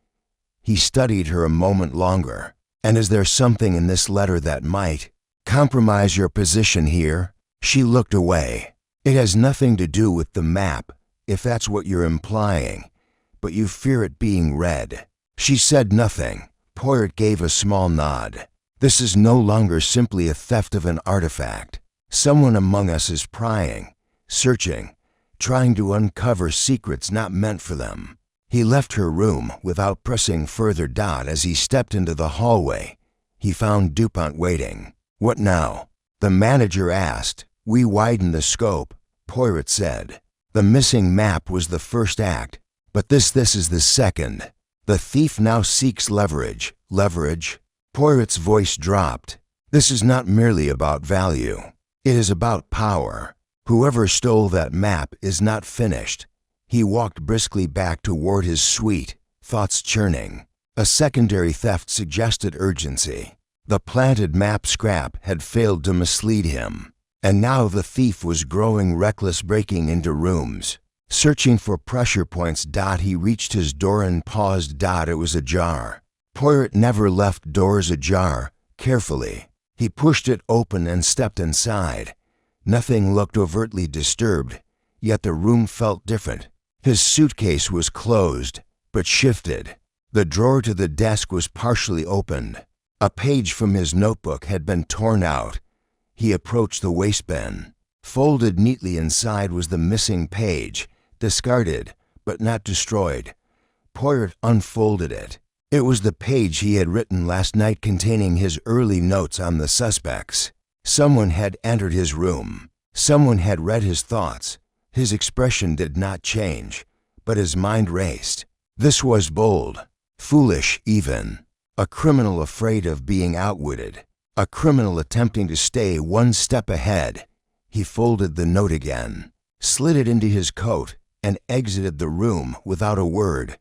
He studied her a moment longer. "And is there something in this letter that might compromise your position here?" She looked away. "It has nothing to do with the map, if that's what you're implying, but you fear it being read." She said nothing. Poirot gave a small nod. "This is no longer simply a theft of an artifact. Someone among us is prying, searching, trying to uncover secrets not meant for them." He left her room without pressing further. As he stepped into the hallway, he found Dupont waiting. "What now?" the manager asked. "We widened the scope," Poirot said. "The missing map was the first act, but this is the second. The thief now seeks leverage." "Leverage?" Poirot's voice dropped. "This is not merely about value. It is about power. Whoever stole that map is not finished." He walked briskly back toward his suite, thoughts churning. A secondary theft suggested urgency. The planted map scrap had failed to mislead him, and now the thief was growing reckless, breaking into rooms, searching for pressure points. He reached his door and paused. It was ajar. Poirot never left doors ajar. Carefully, he pushed it open and stepped inside. Nothing looked overtly disturbed, yet the room felt different. His suitcase was closed, but shifted. The drawer to the desk was partially opened. A page from his notebook had been torn out. He approached the waistband. Folded neatly inside was the missing page, discarded, but not destroyed. Poirot unfolded it. It was the page he had written last night containing his early notes on the suspects. Someone had entered his room. Someone had read his thoughts. His expression did not change, but his mind raced. This was bold, foolish even. A criminal afraid of being outwitted. A criminal attempting to stay one step ahead. He folded the note again, slid it into his coat, and exited the room without a word.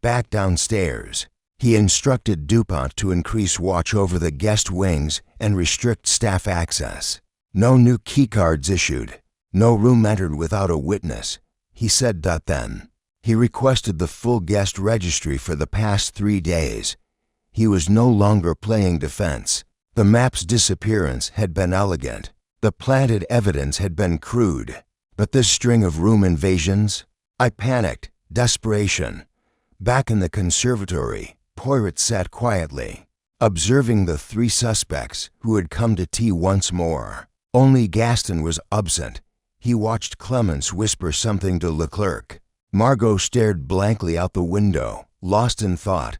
Back downstairs, he instructed Dupont to increase watch over the guest wings and restrict staff access. No new keycards issued. No room entered without a witness, he said. Then, he requested the full guest registry for the past 3 days. He was no longer playing defense. The map's disappearance had been elegant. The planted evidence had been crude. But this string of room invasions? I panicked. Desperation. Back in the conservatory, Poirot sat quietly, observing the 3 suspects who had come to tea once more. Only Gaston was absent. He watched Clemence whisper something to Leclerc. Margot stared blankly out the window, lost in thought.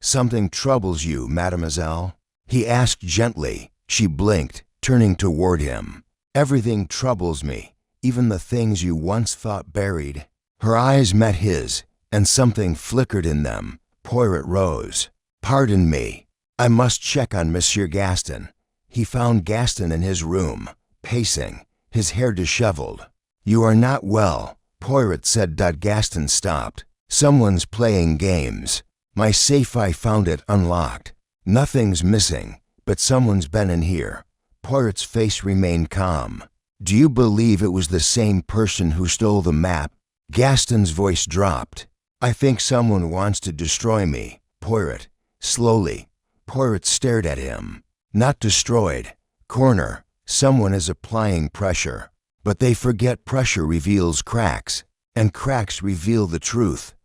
"Something troubles you, mademoiselle?" he asked gently. She blinked, turning toward him. "Everything troubles me, even the things you once thought buried." Her eyes met his, and something flickered in them. Poirot rose. "Pardon me. I must check on Monsieur Gaston." He found Gaston in his room, pacing, his hair disheveled. "You are not well," Poirot said. Gaston stopped. "Someone's playing games. My safe, I found it unlocked. Nothing's missing, but someone's been in here." Poirot's face remained calm. "Do you believe it was the same person who stole the map?" Gaston's voice dropped. "I think someone wants to destroy me." Poirot, slowly. Poirot stared at him. "Not destroyed. Corner. Someone is applying pressure. But they forget pressure reveals cracks, and cracks reveal the truth."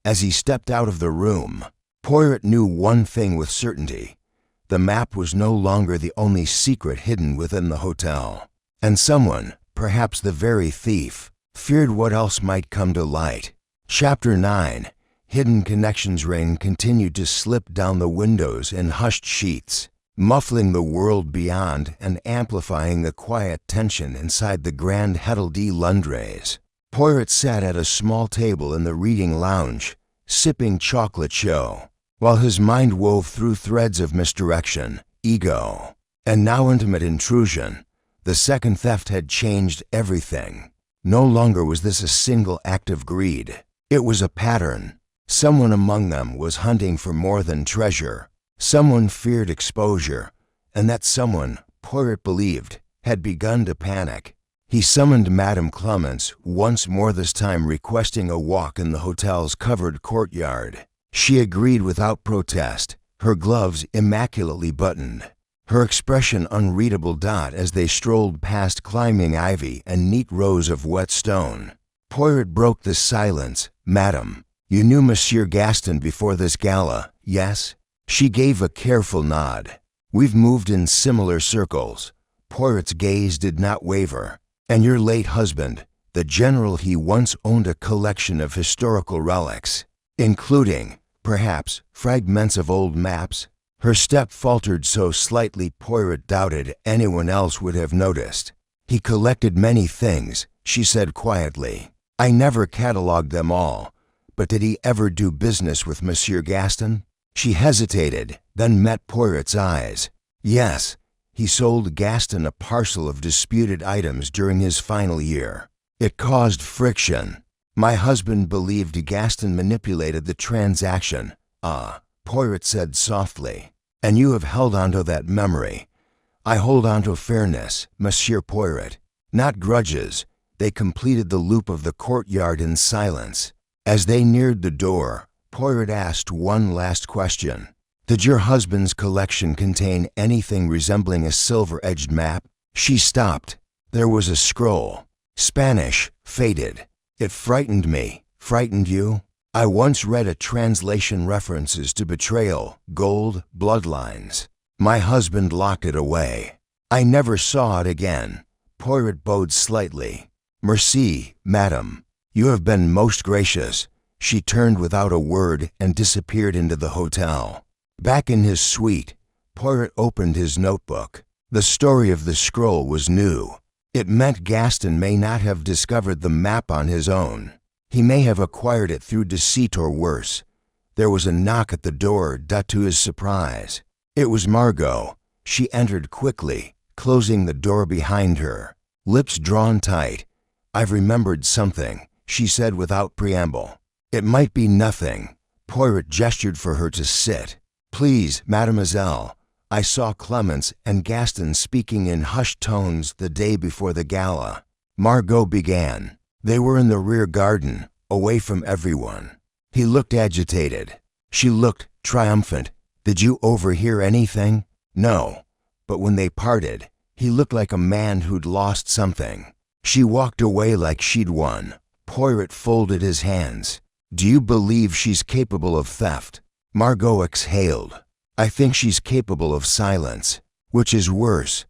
As he stepped out of the room, Poirot knew one thing with certainty. The map was no longer the only secret hidden within the hotel. And someone, perhaps the very thief, feared what else might come to light. Chapter 9. Hidden connections. Rain continued to slip down the windows in hushed sheets, muffling the world beyond and amplifying the quiet tension inside the Grand Hôtel de Londres. Poirot sat at a small table in the reading lounge, sipping chocolate chaud, while his mind wove through threads of misdirection, ego, and now intimate intrusion. The second theft had changed everything. No longer was this a single act of greed. It was a pattern. Someone among them was hunting for more than treasure. Someone feared exposure, and that someone, Poirot believed, had begun to panic. He summoned Madame Clemence once more, this time requesting a walk in the hotel's covered courtyard. She agreed without protest, her gloves immaculately buttoned, her expression unreadable. As they strolled past climbing ivy and neat rows of wet stone, Poirot broke the silence. "Madame, you knew Monsieur Gaston before this gala, yes?" She gave a careful nod. "We've moved in similar circles." Poirot's gaze did not waver. "And your late husband, the general, he once owned a collection of historical relics, including, perhaps, fragments of old maps." Her step faltered so slightly Poirot doubted anyone else would have noticed. "He collected many things," she said quietly. "I never catalogued them all. But did he ever do business with Monsieur Gaston?" She hesitated, then met Poirot's eyes. "Yes. He sold Gaston a parcel of disputed items during his final year. It caused friction. My husband believed Gaston manipulated the transaction." "Ah," Poirot said softly. "And you have held onto that memory." "I hold onto fairness, Monsieur Poirot, not grudges." They completed the loop of the courtyard in silence. As they neared the door, Poirot asked one last question. "Did your husband's collection contain anything resembling a silver-edged map?" She stopped. There was a scroll. Spanish, faded. "It frightened me." "Frightened you?" "I once read a translation references to betrayal, gold, bloodlines. My husband locked it away. I never saw it again." Poirot bowed slightly. "Merci, madame. You have been most gracious." She turned without a word and disappeared into the hotel. Back in his suite, Poirot opened his notebook. The story of the scroll was new. It meant Gaston may not have discovered the map on his own. He may have acquired it through deceit or worse. There was a knock at the door. To his surprise, it was Margot. She entered quickly, closing the door behind her, lips drawn tight. "I've remembered something," she said without preamble. "It might be nothing." Poirot gestured for her to sit. "Please, mademoiselle. I saw Clemence and Gaston speaking in hushed tones the day before the gala." Margot began. "They were in the rear garden, away from everyone." He looked agitated. She looked triumphant. "Did you overhear anything?" "No. But when they parted, he looked like a man who'd lost something." She walked away like she'd won. Poirot folded his hands. "Do you believe she's capable of theft?" Margot exhaled. "I think she's capable of silence, which is worse."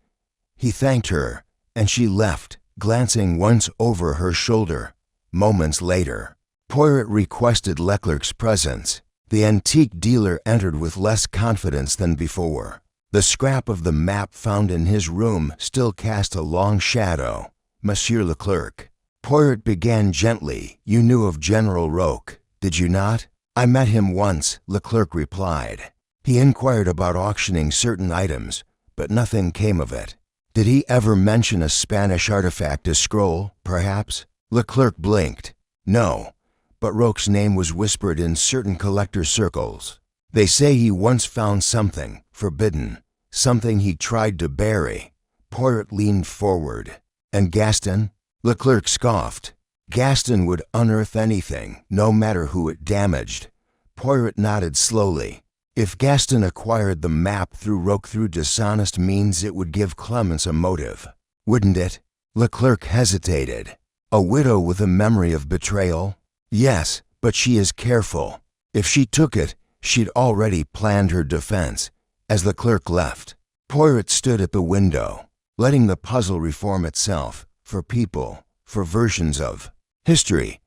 He thanked her, and she left, glancing once over her shoulder. Moments later, Poirot requested Leclerc's presence. The antique dealer entered with less confidence than before. The scrap of the map found in his room still cast a long shadow. "Monsieur Leclerc." Poirot began gently. "You knew of General Roch, did you not?" "I met him once," Leclerc replied. "He inquired about auctioning certain items, but nothing came of it." "Did he ever mention a Spanish artifact, a scroll, perhaps?" Leclerc blinked. "No, but Roque's name was whispered in certain collector circles. They say he once found something forbidden, something he tried to bury." Poirot leaned forward. "And Gaston?" Leclerc scoffed. "Gaston would unearth anything, no matter who it damaged." Poirot nodded slowly. "If Gaston acquired the map through Roque through dishonest means, it would give Clemence a motive, wouldn't it?" Leclerc hesitated. "A widow with a memory of betrayal?" "Yes, but she is careful. If she took it, she'd already planned her defense." As Leclerc left, Poirot stood at the window, letting the puzzle reform itself, for people, for versions of history,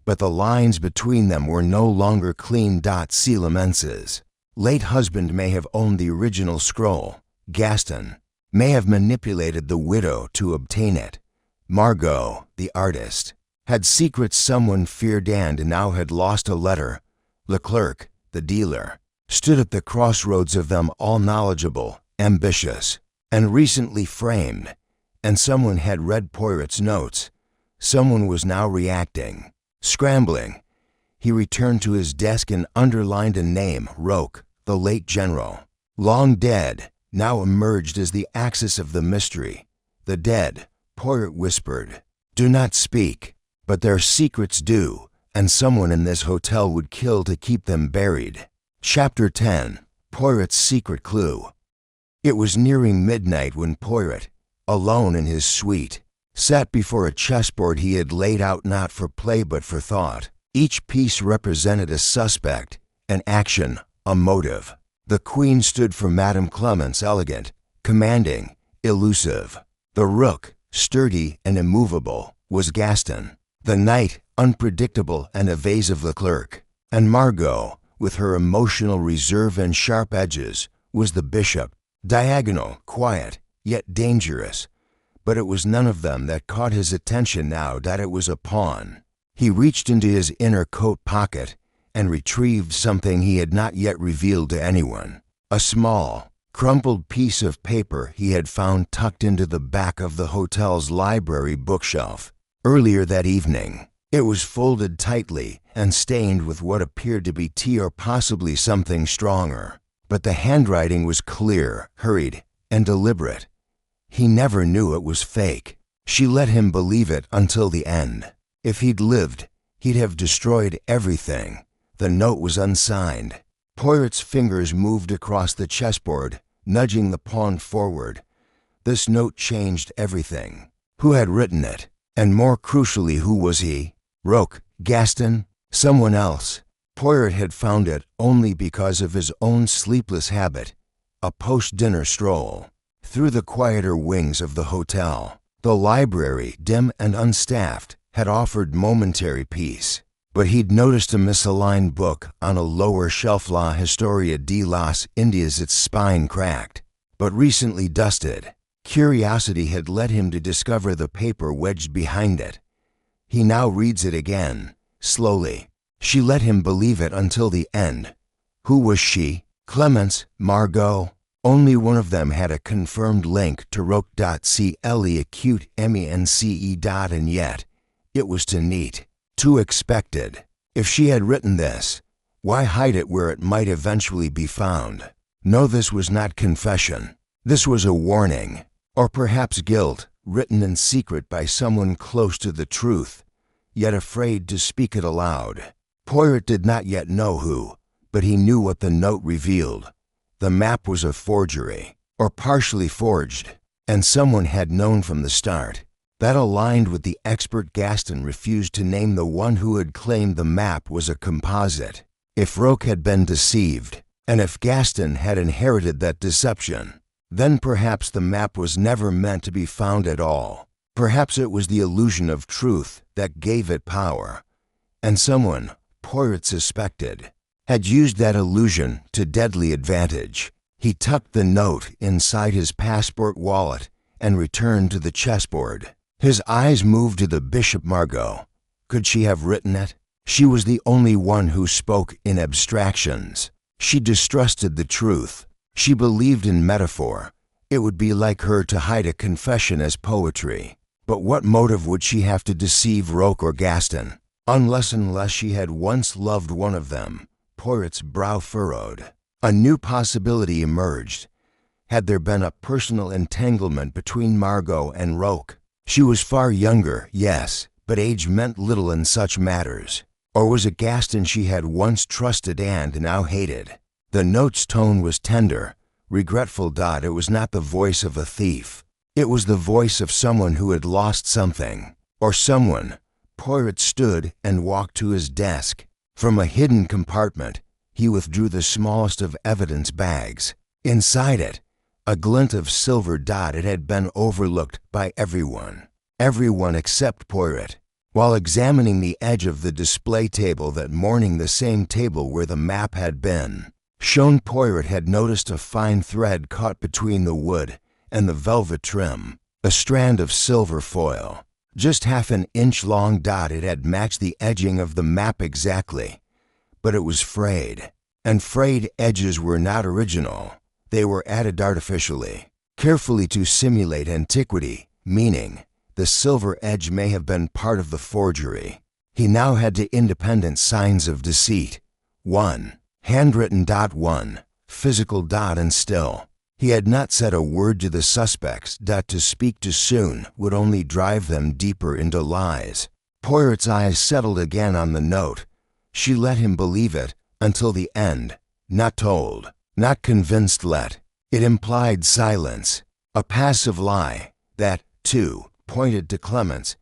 but the lines between them were no longer clean silemences. Late husband may have owned the original scroll. Gaston may have manipulated the widow to obtain it. Margot, the artist, had secrets someone feared and now had lost a letter. Leclerc, the dealer, stood at the crossroads of them all, knowledgeable, ambitious, and recently framed. And someone had read Poirot's notes. Someone was now reacting. Scrambling, he returned to his desk and underlined a name, Roque, the late general. Long dead, now emerged as the axis of the mystery. "The dead," Poirot whispered, "do not speak, but their secrets do, and someone in this hotel would kill to keep them buried." Chapter 10. Poirot's Secret Clue. It was nearing midnight when Poirot, alone in his suite, sat before a chessboard he had laid out not for play but for thought. Each piece represented a suspect, an action, a motive. The queen stood for Madame Clemence, elegant, commanding, elusive. The rook, sturdy and immovable, was Gaston. The knight, unpredictable and evasive, Leclerc. And Margot, with her emotional reserve and sharp edges, was the bishop. Diagonal, quiet, yet dangerous. But it was none of them that caught his attention now that it was a pawn. He reached into his inner coat pocket and retrieved something he had not yet revealed to anyone. A small, crumpled piece of paper he had found tucked into the back of the hotel's library bookshelf. Earlier that evening, it was folded tightly and stained with what appeared to be tea or possibly something stronger. But the handwriting was clear, hurried, and deliberate. He never knew it was fake. She let him believe it until the end. If he'd lived, he'd have destroyed everything. The note was unsigned. Poirot's fingers moved across the chessboard, nudging the pawn forward. This note changed everything. Who had written it? And more crucially, who was he? Roque, Gaston, someone else? Poirot had found it only because of his own sleepless habit, a post-dinner stroll. Through the quieter wings of the hotel, the library, dim and unstaffed, had offered momentary peace. But he'd noticed a misaligned book on a lower shelf, La Historia de las Indias, its spine cracked, but recently dusted. Curiosity had led him to discover the paper wedged behind it. He now reads it again, slowly. She let him believe it until the end. Who was she? Clemence? Margot? Only one of them had a confirmed link to Roque.cle acute MENCE. And yet, it was too neat, too expected. If she had written this, why hide it where it might eventually be found? No, this was not confession. This was a warning, or perhaps guilt, written in secret by someone close to the truth, yet afraid to speak it aloud. Poirot did not yet know who, but he knew what the note revealed. The map was a forgery, or partially forged, and someone had known from the start. That aligned with the expert Gaston refused to name the one who had claimed the map was a composite. If Roque had been deceived, and if Gaston had inherited that deception, then perhaps the map was never meant to be found at all. Perhaps it was the illusion of truth that gave it power. And someone, Poirot suspected, had used that illusion to deadly advantage. He tucked the note inside his passport wallet and returned to the chessboard. His eyes moved to the Bishop. Margot. Could she have written it? She was the only one who spoke in abstractions. She distrusted the truth. She believed in metaphor. It would be like her to hide a confession as poetry. But what motive would she have to deceive Roque or Gaston? Unless she had once loved one of them. Poirot's brow furrowed. A new possibility emerged. Had there been a personal entanglement between Margot and Roque? She was far younger, yes, but age meant little in such matters. Or was it Gaston she had once trusted and now hated? The note's tone was tender, regretful. It was not the voice of a thief. It was the voice of someone who had lost something. Or someone. Poirot stood and walked to his desk. From a hidden compartment, he withdrew the smallest of evidence bags. Inside it, a glint of silver. It had been overlooked by everyone. Everyone except Poirot. While examining the edge of the display table that morning, the same table where the map had been shown, Poirot had noticed a fine thread caught between the wood and the velvet trim, a strand of silver foil, just half an inch long. It had matched the edging of the map exactly, but it was frayed, and frayed edges were not original. They were added artificially, carefully to simulate antiquity, meaning the silver edge may have been part of the forgery. He now had two independent signs of deceit. One, handwritten. One, physical. And still, he had not said a word to the suspects. To speak too soon would only drive them deeper into lies. Poirot's eyes settled again on the note. She let him believe it until the end. Not told, not convinced. It implied silence, a passive lie that, too, pointed to Clemence,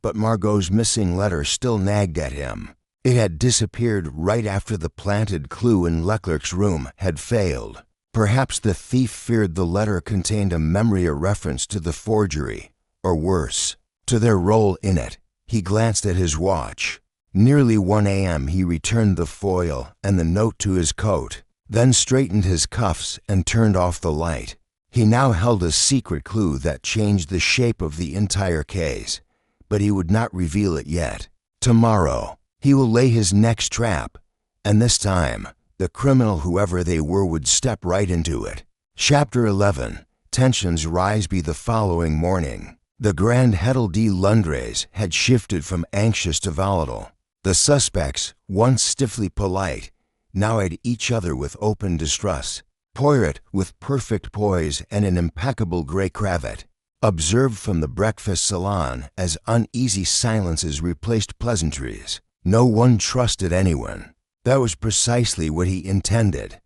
but Margot's missing letter still nagged at him. It had disappeared right after the planted clue in Leclerc's room had failed. Perhaps the thief feared the letter contained a memory, a reference to the forgery, or worse, to their role in it. He glanced at his watch. Nearly 1 a.m. He returned the foil and the note to his coat, then straightened his cuffs and turned off the light. He now held a secret clue that changed the shape of the entire case, but he would not reveal it yet. Tomorrow, he will lay his next trap, and this time, the criminal, whoever they were, would step right into it. Chapter 11. Tensions rise. The following morning, the Grand Hôtel de Londres had shifted from anxious to volatile. The suspects, once stiffly polite, now eyed each other with open distrust. Poirot, with perfect poise and an impeccable gray cravat, observed from the breakfast salon as uneasy silences replaced pleasantries. No one trusted anyone. That was precisely what he intended.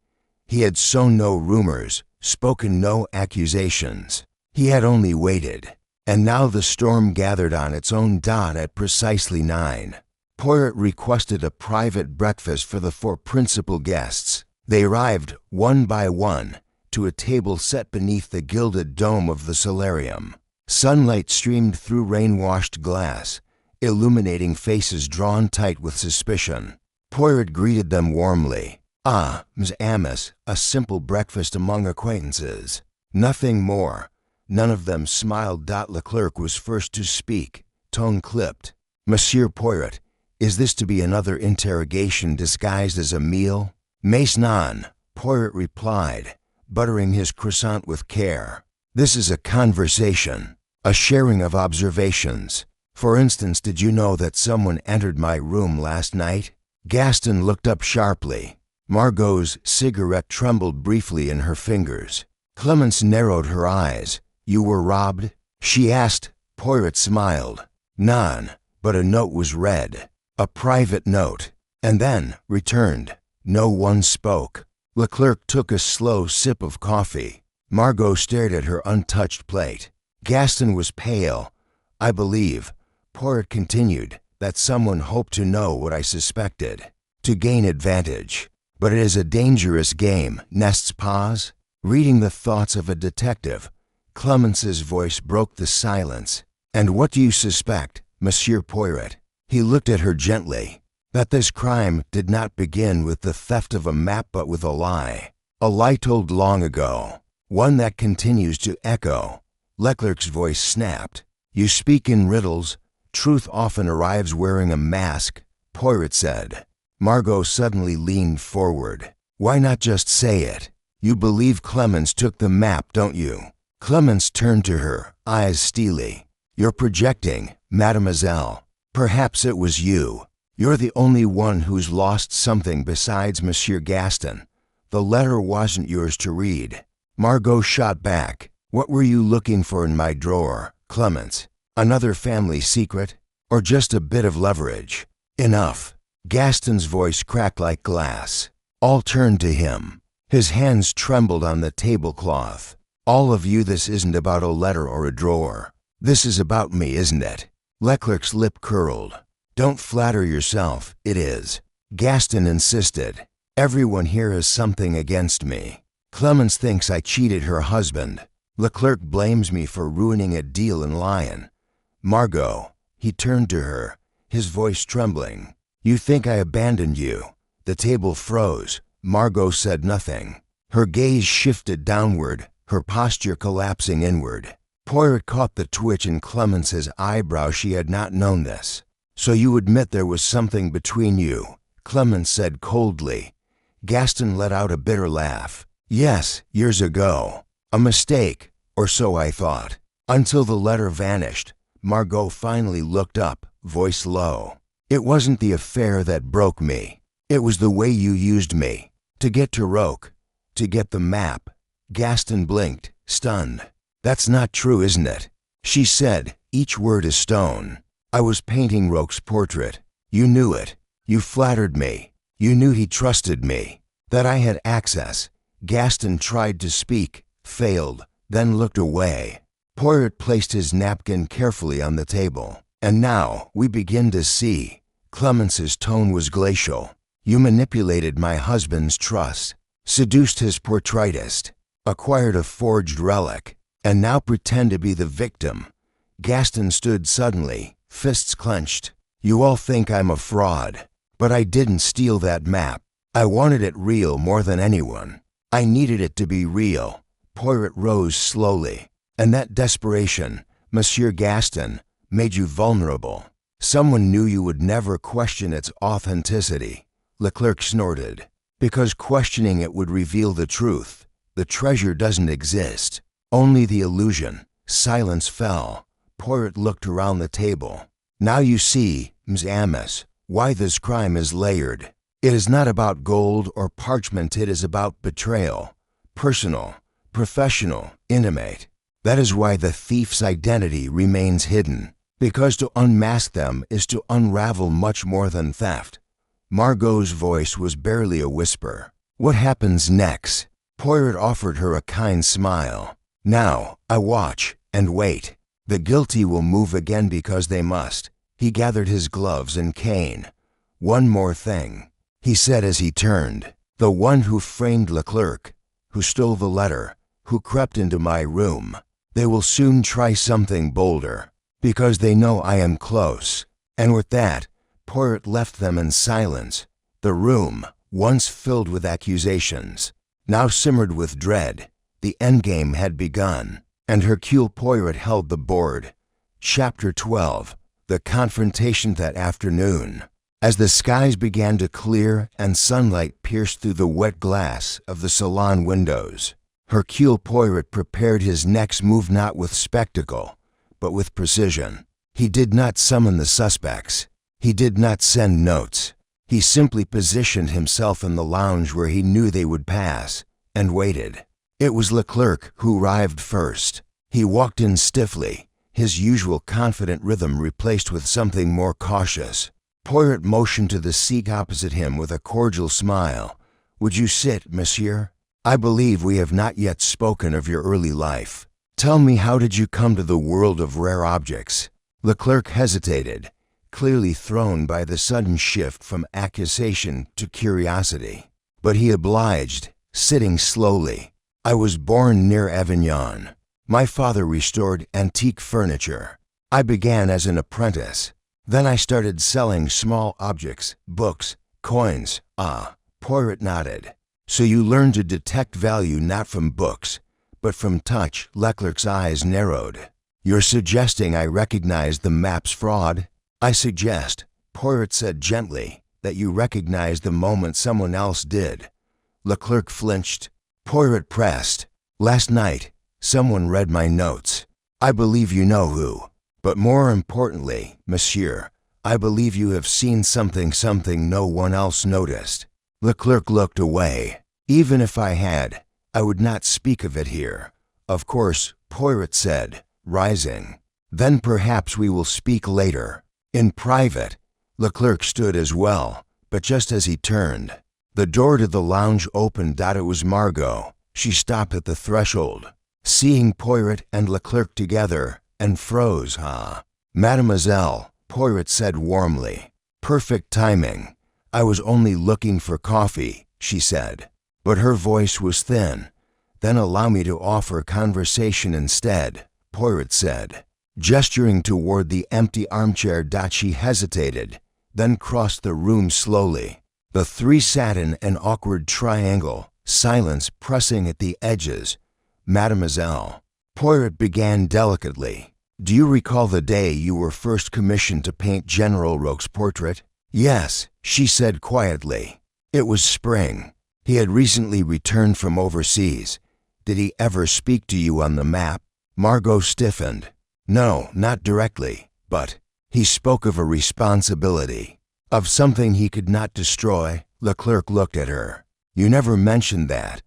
He had sown no rumors, spoken no accusations. He had only waited. And now the storm gathered on its own. At precisely 9, Poirot requested a private breakfast for the 4 principal guests. They arrived, one by one, to a table set beneath the gilded dome of the solarium. Sunlight streamed through rain-washed glass, illuminating faces drawn tight with suspicion. Poirot greeted them warmly. Ah, Ms. Amos, a simple breakfast among acquaintances. Nothing more. None of them smiled. Leclerc was first to speak, tone clipped. Monsieur Poirot, is this to be another interrogation disguised as a meal? Mais non, Poirot replied, buttering his croissant with care. This is a conversation, a sharing of observations. For instance, did you know that someone entered my room last night? Gaston looked up sharply. Margot's cigarette trembled briefly in her fingers. Clemence narrowed her eyes. You were robbed? She asked. Poirot smiled. None, but a note was read. A private note. And then returned. No one spoke. Leclerc took a slow sip of coffee. Margot stared at her untouched plate. Gaston was pale. I believe, Poirot continued, that someone hoped to know what I suspected, to gain advantage. But it is a dangerous game, n'est-ce pas? Reading the thoughts of a detective, Clemence's voice broke the silence. And what do you suspect, Monsieur Poirot? He looked at her gently. That this crime did not begin with the theft of a map but with a lie told long ago, one that continues to echo. Leclerc's voice snapped. You speak in riddles. Truth often arrives wearing a mask. Poirot said. Margot suddenly leaned forward. Why not just say it? You believe Clemens took the map, don't you? Clemens turned to her, eyes steely. You're projecting, mademoiselle. Perhaps it was you. You're the only one who's lost something besides Monsieur Gaston. The letter wasn't yours to read. Margot shot back. What were you looking for in my drawer, Clemens? Another family secret? Or just a bit of leverage? Enough. Gaston's voice cracked like glass. All turned to him. His hands trembled on the tablecloth. All of you, this isn't about a letter or a drawer. This is about me, isn't it? Leclerc's lip curled. Don't flatter yourself, it is. Gaston insisted. Everyone here has something against me. Clemens thinks I cheated her husband. Leclerc blames me for ruining a deal in Lyon. Margot, he turned to her, his voice trembling. You think I abandoned you? The table froze. Margot said nothing. Her gaze shifted downward, her posture collapsing inward. Poirot caught the twitch in Clemens's eyebrow. She had not known this. So you admit there was something between you, Clemens said coldly. Gaston let out a bitter laugh. Yes, years ago. A mistake, or so I thought. Until the letter vanished. Margot finally looked up, voice low. It wasn't the affair that broke me. It was the way you used me. To get to Roque. To get the map. Gaston blinked, stunned. That's not true, isn't it? She said, each word a stone. I was painting Roque's portrait. You knew it. You flattered me. You knew he trusted me. That I had access. Gaston tried to speak, failed, then looked away. Poirot placed his napkin carefully on the table. And now we begin to see. Clemens's tone was glacial. You manipulated my husband's trust, seduced his portraitist, acquired a forged relic, and now pretend to be the victim. Gaston stood suddenly, fists clenched. You all think I'm a fraud, but I didn't steal that map. I wanted it real more than anyone. I needed it to be real. Poirot rose slowly. And that desperation, Monsieur Gaston, made you vulnerable. Someone knew you would never question its authenticity. Leclerc snorted. Because questioning it would reveal the truth. The treasure doesn't exist. Only the illusion. Silence fell. Poirot looked around the table. Now you see, Ms. Amos, why this crime is layered. It is not about gold or parchment. It is about betrayal. Personal, professional, intimate. That is why the thief's identity remains hidden. Because to unmask them is to unravel much more than theft. Margot's voice was barely a whisper. What happens next? Poirot offered her a kind smile. Now, I watch and wait. The guilty will move again because they must. He gathered his gloves and cane. One more thing, he said as he turned. The one who framed Leclerc, who stole the letter, who crept into my room. They will soon try something bolder, because they know I am close. And with that, Poirot left them in silence. The room, once filled with accusations, now simmered with dread. The endgame had begun, and Hercule Poirot held the board. Chapter 12. The confrontation that afternoon. As the skies began to clear and sunlight pierced through the wet glass of the salon windows, Hercule Poirot prepared his next move not with spectacle, but with precision. He did not summon the suspects. He did not send notes. He simply positioned himself in the lounge where he knew they would pass, and waited. It was Leclerc who arrived first. He walked in stiffly, his usual confident rhythm replaced with something more cautious. Poirot motioned to the seat opposite him with a cordial smile. Would you sit, monsieur? I believe we have not yet spoken of your early life. Tell me, how did you come to the world of rare objects? Leclerc hesitated, clearly thrown by the sudden shift from accusation to curiosity. But he obliged, sitting slowly. I was born near Avignon. My father restored antique furniture. I began as an apprentice. Then I started selling small objects, books, coins. Ah, Poirot nodded. So you learned to detect value not from books, but from touch. Leclerc's eyes narrowed. You're suggesting I recognized the map's fraud? I suggest, Poirot said gently, that you recognized the moment someone else did. Leclerc flinched. Poirot pressed. Last night, someone read my notes. I believe you know who. But more importantly, monsieur, I believe you have seen something no one else noticed. Leclerc looked away. Even if I had, I would not speak of it here. Of course, Poirot said, rising. Then perhaps we will speak later. In private. Leclerc stood as well, but just as he turned, the door to the lounge opened. It was Margot. She stopped at the threshold, seeing Poirot and Leclerc together, and froze. Mademoiselle, Poirot said warmly. Perfect timing. I was only looking for coffee, she said. But her voice was thin. Then allow me to offer conversation instead, Poirot said, gesturing toward the empty armchair. She hesitated, then crossed the room slowly. The three sat in an awkward triangle, silence pressing at the edges. Mademoiselle, Poirot began delicately. Do you recall the day you were first commissioned to paint General Roque's portrait? Yes, she said quietly. It was spring. He had recently returned from overseas. Did he ever speak to you on the map? Margot stiffened. No, not directly, but he spoke of a responsibility, of something he could not destroy. Leclerc looked at her. You never mentioned that.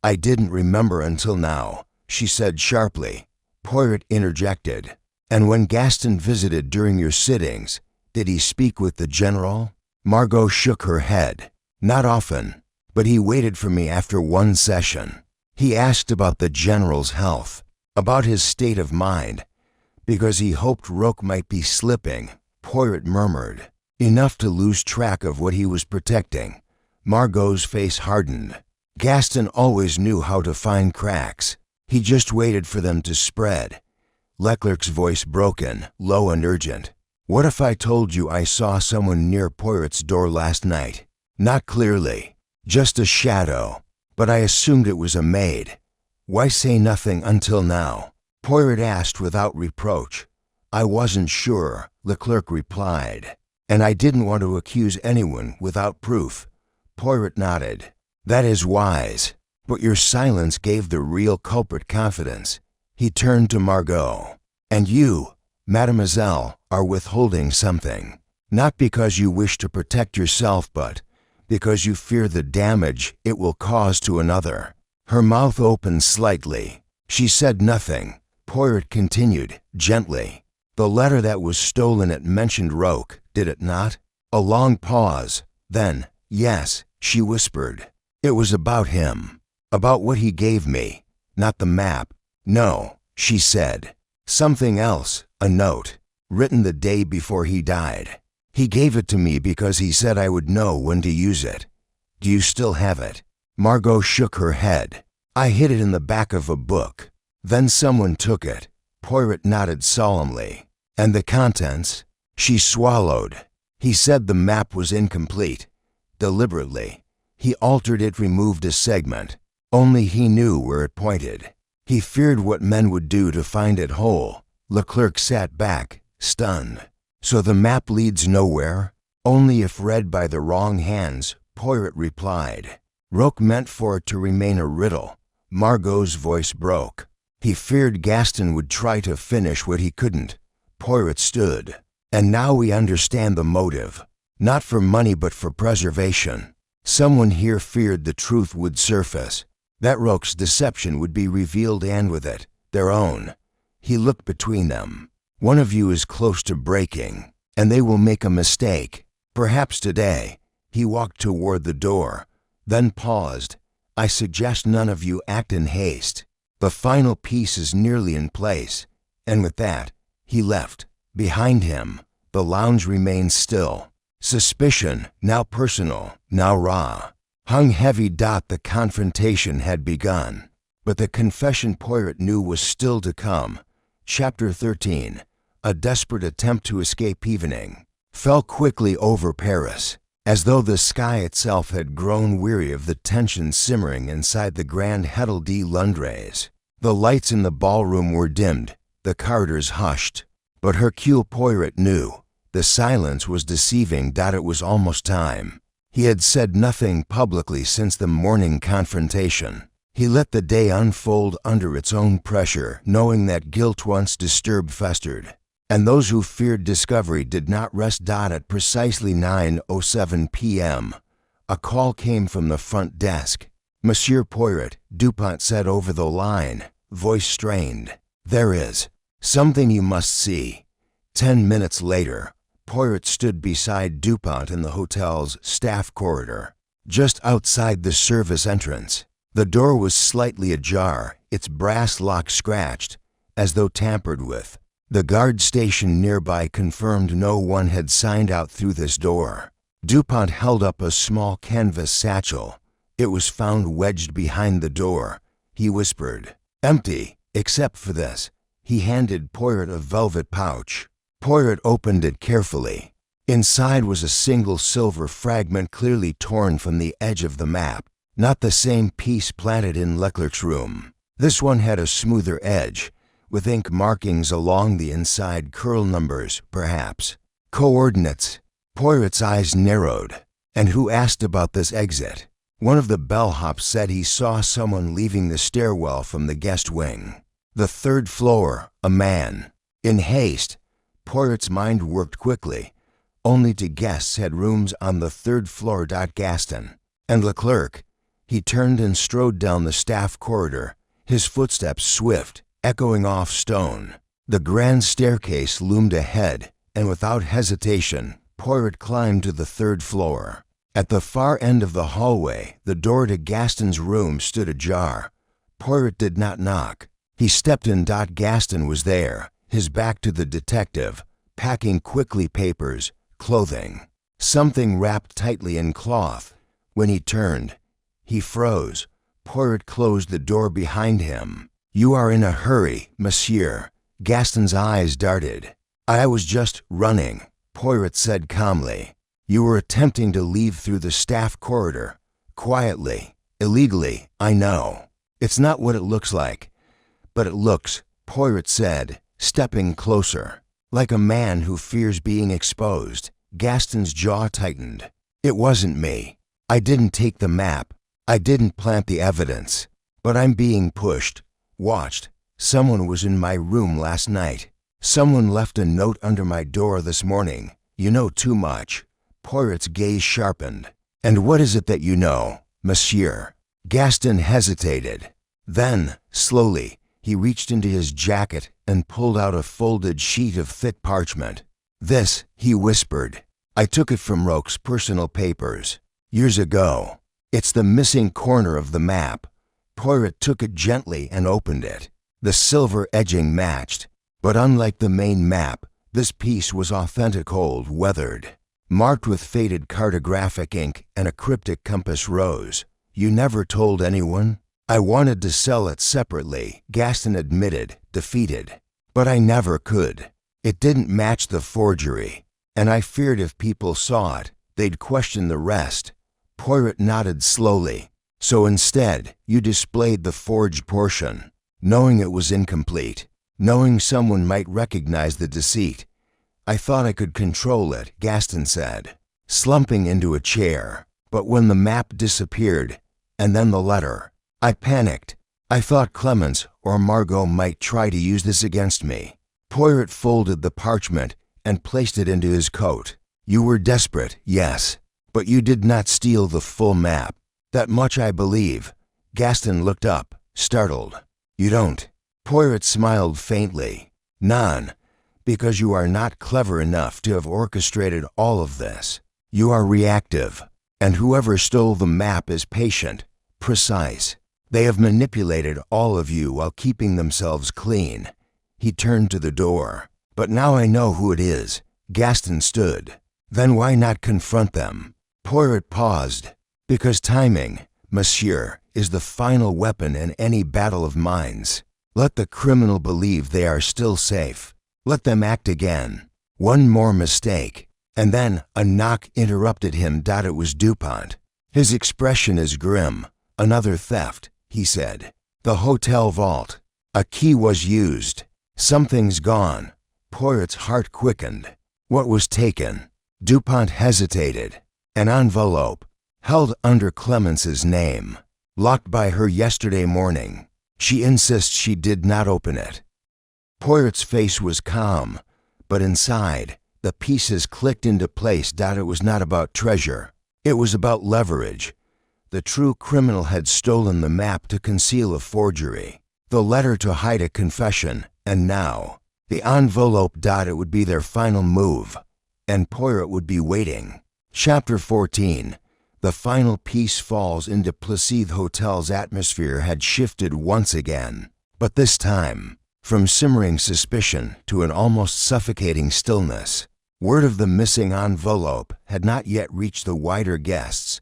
I didn't remember until now, she said sharply. Poirot interjected. And when Gaston visited during your sittings, did he speak with the general? Margot shook her head. Not often, but he waited for me after one session. He asked about the general's health, about his state of mind, because he hoped Roque might be slipping. Poirot murmured, enough to lose track of what he was protecting. Margot's face hardened. Gaston always knew how to find cracks. He just waited for them to spread. Leclerc's voice broken, low and urgent. What if I told you I saw someone near Poirot's door last night? Not clearly, just a shadow, but I assumed it was a maid. Why say nothing until now? Poirot asked without reproach. I wasn't sure, Leclerc replied, and I didn't want to accuse anyone without proof. Poirot nodded. That is wise, but your silence gave the real culprit confidence. He turned to Margot. And you, mademoiselle, are withholding something, not because you wish to protect yourself, but because you fear the damage it will cause to another. Her mouth opened slightly. She said nothing. Poirot continued, gently. The letter that was stolen, it mentioned Roque, did it not? A long pause. Then, yes, she whispered. It was about him, about what he gave me, not the map. No, she said. Something else, a note, written the day before he died. He gave it to me because he said I would know when to use it. Do you still have it? Margot shook her head. I hid it in the back of a book. Then someone took it. Poirot nodded solemnly. And the contents? She swallowed. He said the map was incomplete. Deliberately. He altered it, removed a segment. Only he knew where it pointed. He feared what men would do to find it whole. Leclerc sat back, stunned. So the map leads nowhere? Only if read by the wrong hands, Poirot replied. Roque meant for it to remain a riddle. Margot's voice broke. He feared Gaston would try to finish what he couldn't. Poirot stood. And now we understand the motive. Not for money but for preservation. Someone here feared the truth would surface. That Roque's deception would be revealed, and with it, their own. He looked between them. One of you is close to breaking, and they will make a mistake. Perhaps today. He walked toward the door, then paused. I suggest none of you act in haste. The final piece is nearly in place. And with that, he left. Behind him, the lounge remained still. Suspicion, now personal, now raw, hung heavy. The confrontation had begun, but the confession Poirot knew was still to come. Chapter 13. A desperate attempt to escape. Evening fell quickly over Paris, as though the sky itself had grown weary of the tension simmering inside the Grand Hôtel de Londres. The lights in the ballroom were dimmed, the corridors hushed, but Hercule Poirot knew The silence was deceiving. It was almost time. He had said nothing publicly since the morning confrontation. He let the day unfold under its own pressure, knowing that guilt once disturbed festered. And those who feared discovery did not rest. At precisely 9:07 p.m., a call came from the front desk. "Monsieur Poirot," Dupont said over the line, voice strained. "There is something you must see." 10 minutes later, Poirot stood beside Dupont in the hotel's staff corridor, just outside the service entrance. The door was slightly ajar, its brass lock scratched, as though tampered with. The guard station nearby confirmed no one had signed out through this door. Dupont held up a small canvas satchel. "It was found wedged behind the door," he whispered. "Empty, except for this." He handed Poirot a velvet pouch. Poirot opened it carefully. Inside was a single silver fragment clearly torn from the edge of the map. Not the same piece planted in Leclerc's room. This one had a smoother edge, with ink markings along the inside, curl numbers, perhaps. Coordinates. Poirot's eyes narrowed. "And who asked about this exit?" One of the bellhops said he saw someone leaving the stairwell from the guest wing. The third floor, a man. In haste, Poirot's mind worked quickly. Only two guests had rooms on the third floor. Gaston and Leclerc. He turned and strode down the staff corridor, his footsteps swift, echoing off stone. The grand staircase loomed ahead, and without hesitation, Poirot climbed to the third floor. At the far end of the hallway, the door to Gaston's room stood ajar. Poirot did not knock. He stepped in. Gaston was there, his back to the detective, packing quickly papers, clothing, something wrapped tightly in cloth. When he turned, he froze. Poirot closed the door behind him. "You are in a hurry, monsieur." Gaston's eyes darted. "I was just running," Poirot said calmly. "You were attempting to leave through the staff corridor. Quietly, illegally, I know. It's not what it looks like. But it looks," Poirot said, stepping closer, "like a man who fears being exposed." Gaston's jaw tightened. "It wasn't me. I didn't take the map. I didn't plant the evidence. But I'm being pushed, watched. Someone was in my room last night. Someone left a note under my door this morning. You know too much." Poirot's gaze sharpened. "And what is it that you know, monsieur?" Gaston hesitated. Then, slowly, he reached into his jacket and pulled out a folded sheet of thick parchment. "This," he whispered. "I took it from Roque's personal papers. Years ago. It's the missing corner of the map." Poirot took it gently and opened it. The silver edging matched. But unlike the main map, this piece was authentic, old, weathered, marked with faded cartographic ink and a cryptic compass rose. "You never told anyone?" "I wanted to sell it separately," Gaston admitted, defeated. "But I never could. It didn't match the forgery. And I feared if people saw it, they'd question the rest." Poirot nodded slowly. "So instead, you displayed the forged portion, knowing it was incomplete, knowing someone might recognize the deceit." "I thought I could control it," Gaston said, slumping into a chair. "But when the map disappeared, and then the letter, I panicked. I thought Clemence or Margot might try to use this against me." Poirot folded the parchment and placed it into his coat. "You were desperate, yes, but you did not steal the full map. That much I believe." Gaston looked up, startled. "You don't?" Poirot smiled faintly. "None, because you are not clever enough to have orchestrated all of this. You are reactive, and whoever stole the map is patient, precise. They have manipulated all of you while keeping themselves clean." He turned to the door. "But now I know who it is." Gaston stood. "Then why not confront them?" Poirot paused. "Because timing, monsieur, is the final weapon in any battle of minds. Let the criminal believe they are still safe. Let them act again. One more mistake." And then a knock interrupted him. It was Dupont. His expression is grim. "Another theft," he said. "The hotel vault. A key was used. Something's gone." Poirot's heart quickened. What was taken? DuPont hesitated. An envelope, held under Clemence's name, locked by her yesterday morning. She insists she did not open it. Poirot's face was calm, but inside, the pieces clicked into place. It was not about treasure. It was about leverage. The true criminal had stolen the map to conceal a forgery, the letter to hide a confession, and now, the envelope. It would be their final move, and Poirot would be waiting. Chapter 14. The final piece falls into Placide Hotel's atmosphere had shifted once again, but this time, from simmering suspicion to an almost suffocating stillness. Word of the missing envelope had not yet reached the wider guests,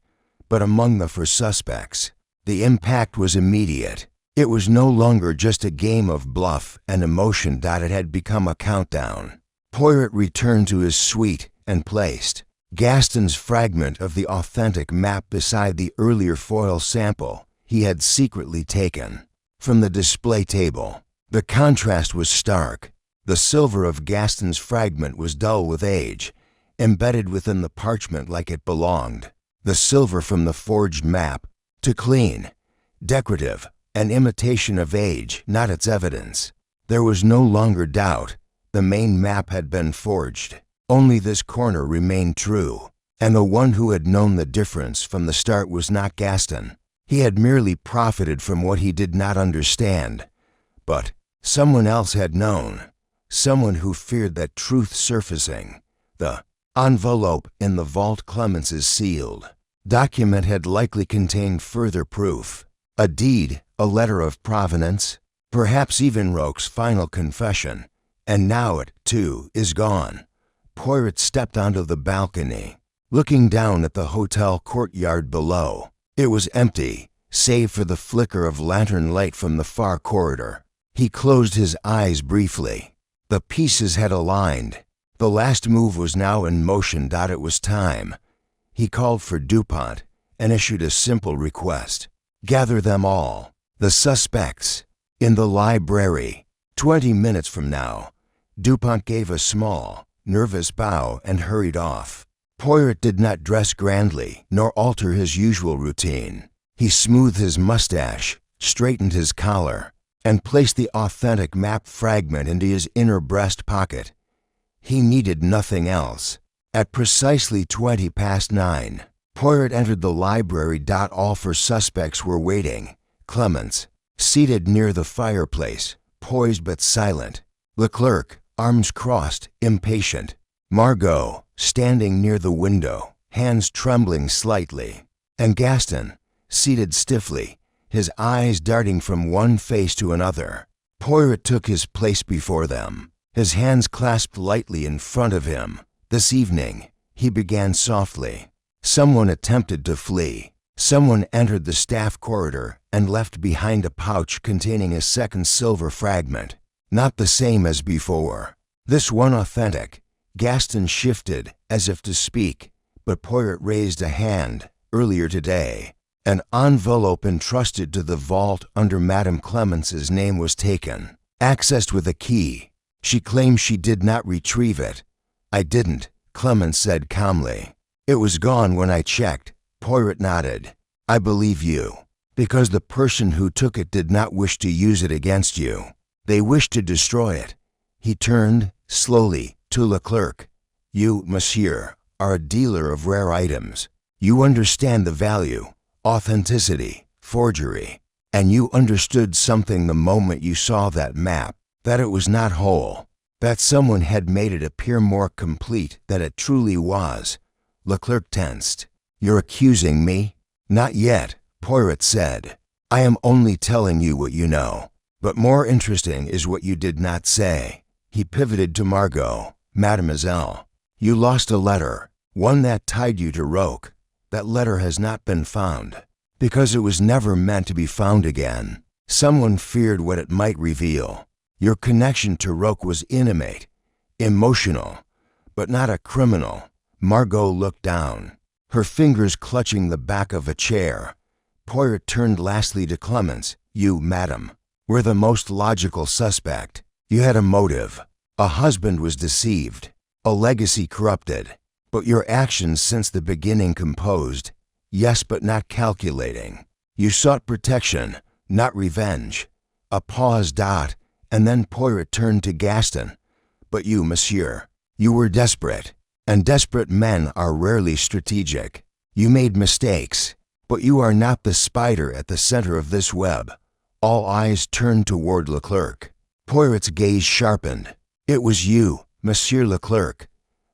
but among the four suspects, the impact was immediate. It was no longer just a game of bluff and emotion. It had become a countdown. Poirot returned to his suite and placed Gaston's fragment of the authentic map beside the earlier foil sample he had secretly taken from the display table. The contrast was stark. The silver of Gaston's fragment was dull with age, embedded within the parchment like it belonged. The silver from the forged map, too clean, decorative, an imitation of age, not its evidence. There was no longer doubt. The main map had been forged. Only this corner remained true, and the one who had known the difference from the start was not Gaston. He had merely profited from what he did not understand. But someone else had known, someone who feared that truth surfacing. The envelope in the vault Clemence's sealed document had likely contained further proof. A deed, a letter of provenance, perhaps even Roque's final confession. And now it, too, is gone. Poirot stepped onto the balcony, looking down at the hotel courtyard below. It was empty, save for the flicker of lantern light from the far corridor. He closed his eyes briefly. The pieces had aligned. The last move was now in motion. It was time. He called for DuPont and issued a simple request. Gather them all, the suspects, in the library. 20 minutes from now. DuPont gave a small, nervous bow and hurried off. Poirot did not dress grandly, nor alter his usual routine. He smoothed his mustache, straightened his collar, and placed the authentic map fragment into his inner breast pocket. He needed nothing else. At precisely 9:20, Poirot entered the library. All four suspects were waiting. Clemence, seated near the fireplace, poised but silent. Leclerc, arms crossed, impatient. Margot, standing near the window, hands trembling slightly. And Gaston, seated stiffly, his eyes darting from one face to another. Poirot took his place before them, his hands clasped lightly in front of him. This evening, he began softly. Someone attempted to flee. Someone entered the staff corridor and left behind a pouch containing a second silver fragment. Not the same as before. This one authentic. Gaston shifted as if to speak, but Poirot raised a hand. Earlier today, an envelope entrusted to the vault under Madame Clemence's name was taken, accessed with a key. She claims she did not retrieve it. I didn't, Clemence said calmly. It was gone when I checked. Poirot nodded. I believe you, because the person who took it did not wish to use it against you. They wished to destroy it. He turned, slowly, to Leclerc. You, monsieur, are a dealer of rare items. You understand the value, authenticity, forgery, and you understood something the moment you saw that map, that it was not whole, that someone had made it appear more complete than it truly was. Leclerc tensed. You're accusing me? Not yet, Poirot said. I am only telling you what you know. But more interesting is what you did not say. He pivoted to Margot. Mademoiselle, you lost a letter, one that tied you to Roque. That letter has not been found, because it was never meant to be found again. Someone feared what it might reveal. Your connection to Roque was intimate, emotional, but not a criminal. Margot looked down, her fingers clutching the back of a chair. Poirot turned lastly to Clemence. You, madam, were the most logical suspect. You had a motive. A husband was deceived. a legacy corrupted, but your actions since the beginning composed, yes but not calculating. You sought protection, not revenge. A pause. And then Poirot turned to Gaston. But you, monsieur, you were desperate, and desperate men are rarely strategic. You made mistakes, but you are not the spider at the center of this web. All eyes turned toward Leclerc. Poirot's gaze sharpened. It was you, Monsieur Leclerc.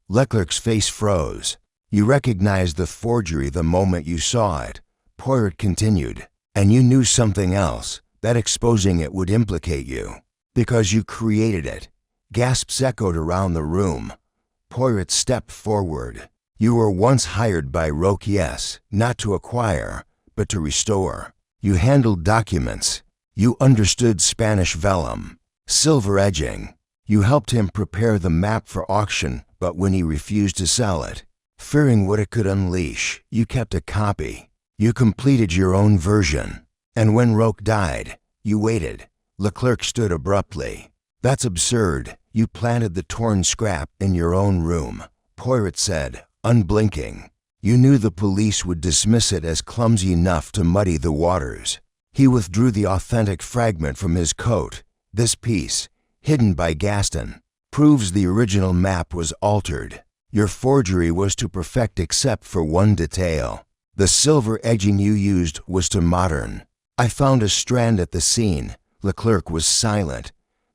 Leclerc's face froze. You recognized the forgery the moment you saw it. Poirot continued. And you knew something else, that exposing it would implicate you. Because you created it. Gasps echoed around the room. Poirot stepped forward. You were once hired by Roque, yes, not to acquire, but to restore. You handled documents. You understood Spanish vellum, silver edging. You helped him prepare the map for auction, but when he refused to sell it, fearing what it could unleash, you kept a copy. You completed your own version. And when Roque died, you waited. Leclerc stood abruptly. That's absurd. You planted the torn scrap in your own room, Poirot said, unblinking. You knew the police would dismiss it as clumsy enough to muddy the waters. He withdrew the authentic fragment from his coat. This piece, hidden by Gaston, proves the original map was altered. Your forgery was to perfect except for one detail. The silver edging you used was to modern. I found a strand at the scene. Leclerc was silent.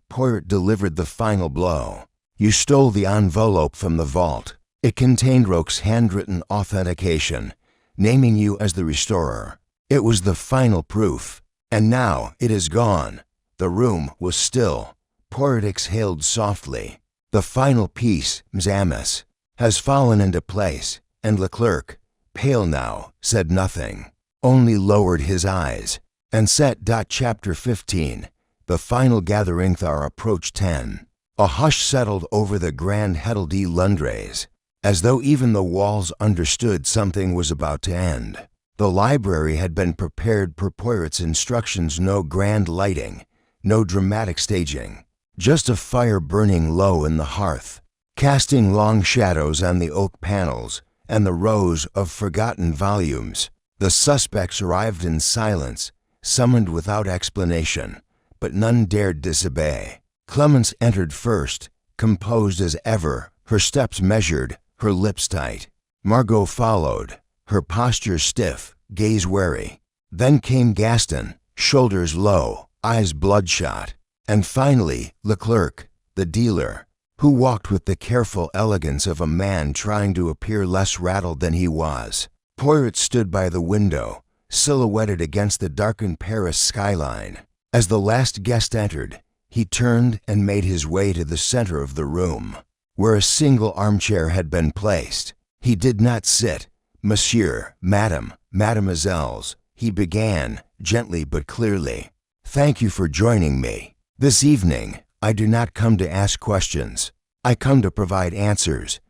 Poirot delivered the final blow. You stole the envelope from the vault. It contained Roque's handwritten authentication, naming you as the restorer. It was the final proof. And now it is gone. The room was still. Poirot exhaled softly. The final piece, Mzamas, has fallen into place, and Leclerc, pale now, said nothing, only lowered his eyes, and set. Chapter 15. The final gathering. Thar approached 10. A hush settled over the Grand Hôtel de Londres, as though even the walls understood something was about to end. The library had been prepared per Poirot's instructions. No grand lighting, no dramatic staging, just a fire burning low in the hearth, casting long shadows on the oak panels and the rows of forgotten volumes. The suspects arrived in silence, summoned without explanation, but none dared disobey. Clemence entered first, composed as ever, her steps measured, her lips tight. Margot followed, her posture stiff, gaze wary. Then came Gaston, shoulders low, eyes bloodshot. And finally, Leclerc, the dealer, who walked with the careful elegance of a man trying to appear less rattled than he was. Poirot stood by the window, silhouetted against the darkened Paris skyline. As the last guest entered, he turned and made his way to the center of the room, where a single armchair had been placed. He did not sit. Monsieur, Madame, Mademoiselles, he began, gently but clearly. Thank you for joining me. This evening, I do not come to ask questions. I come to provide answers.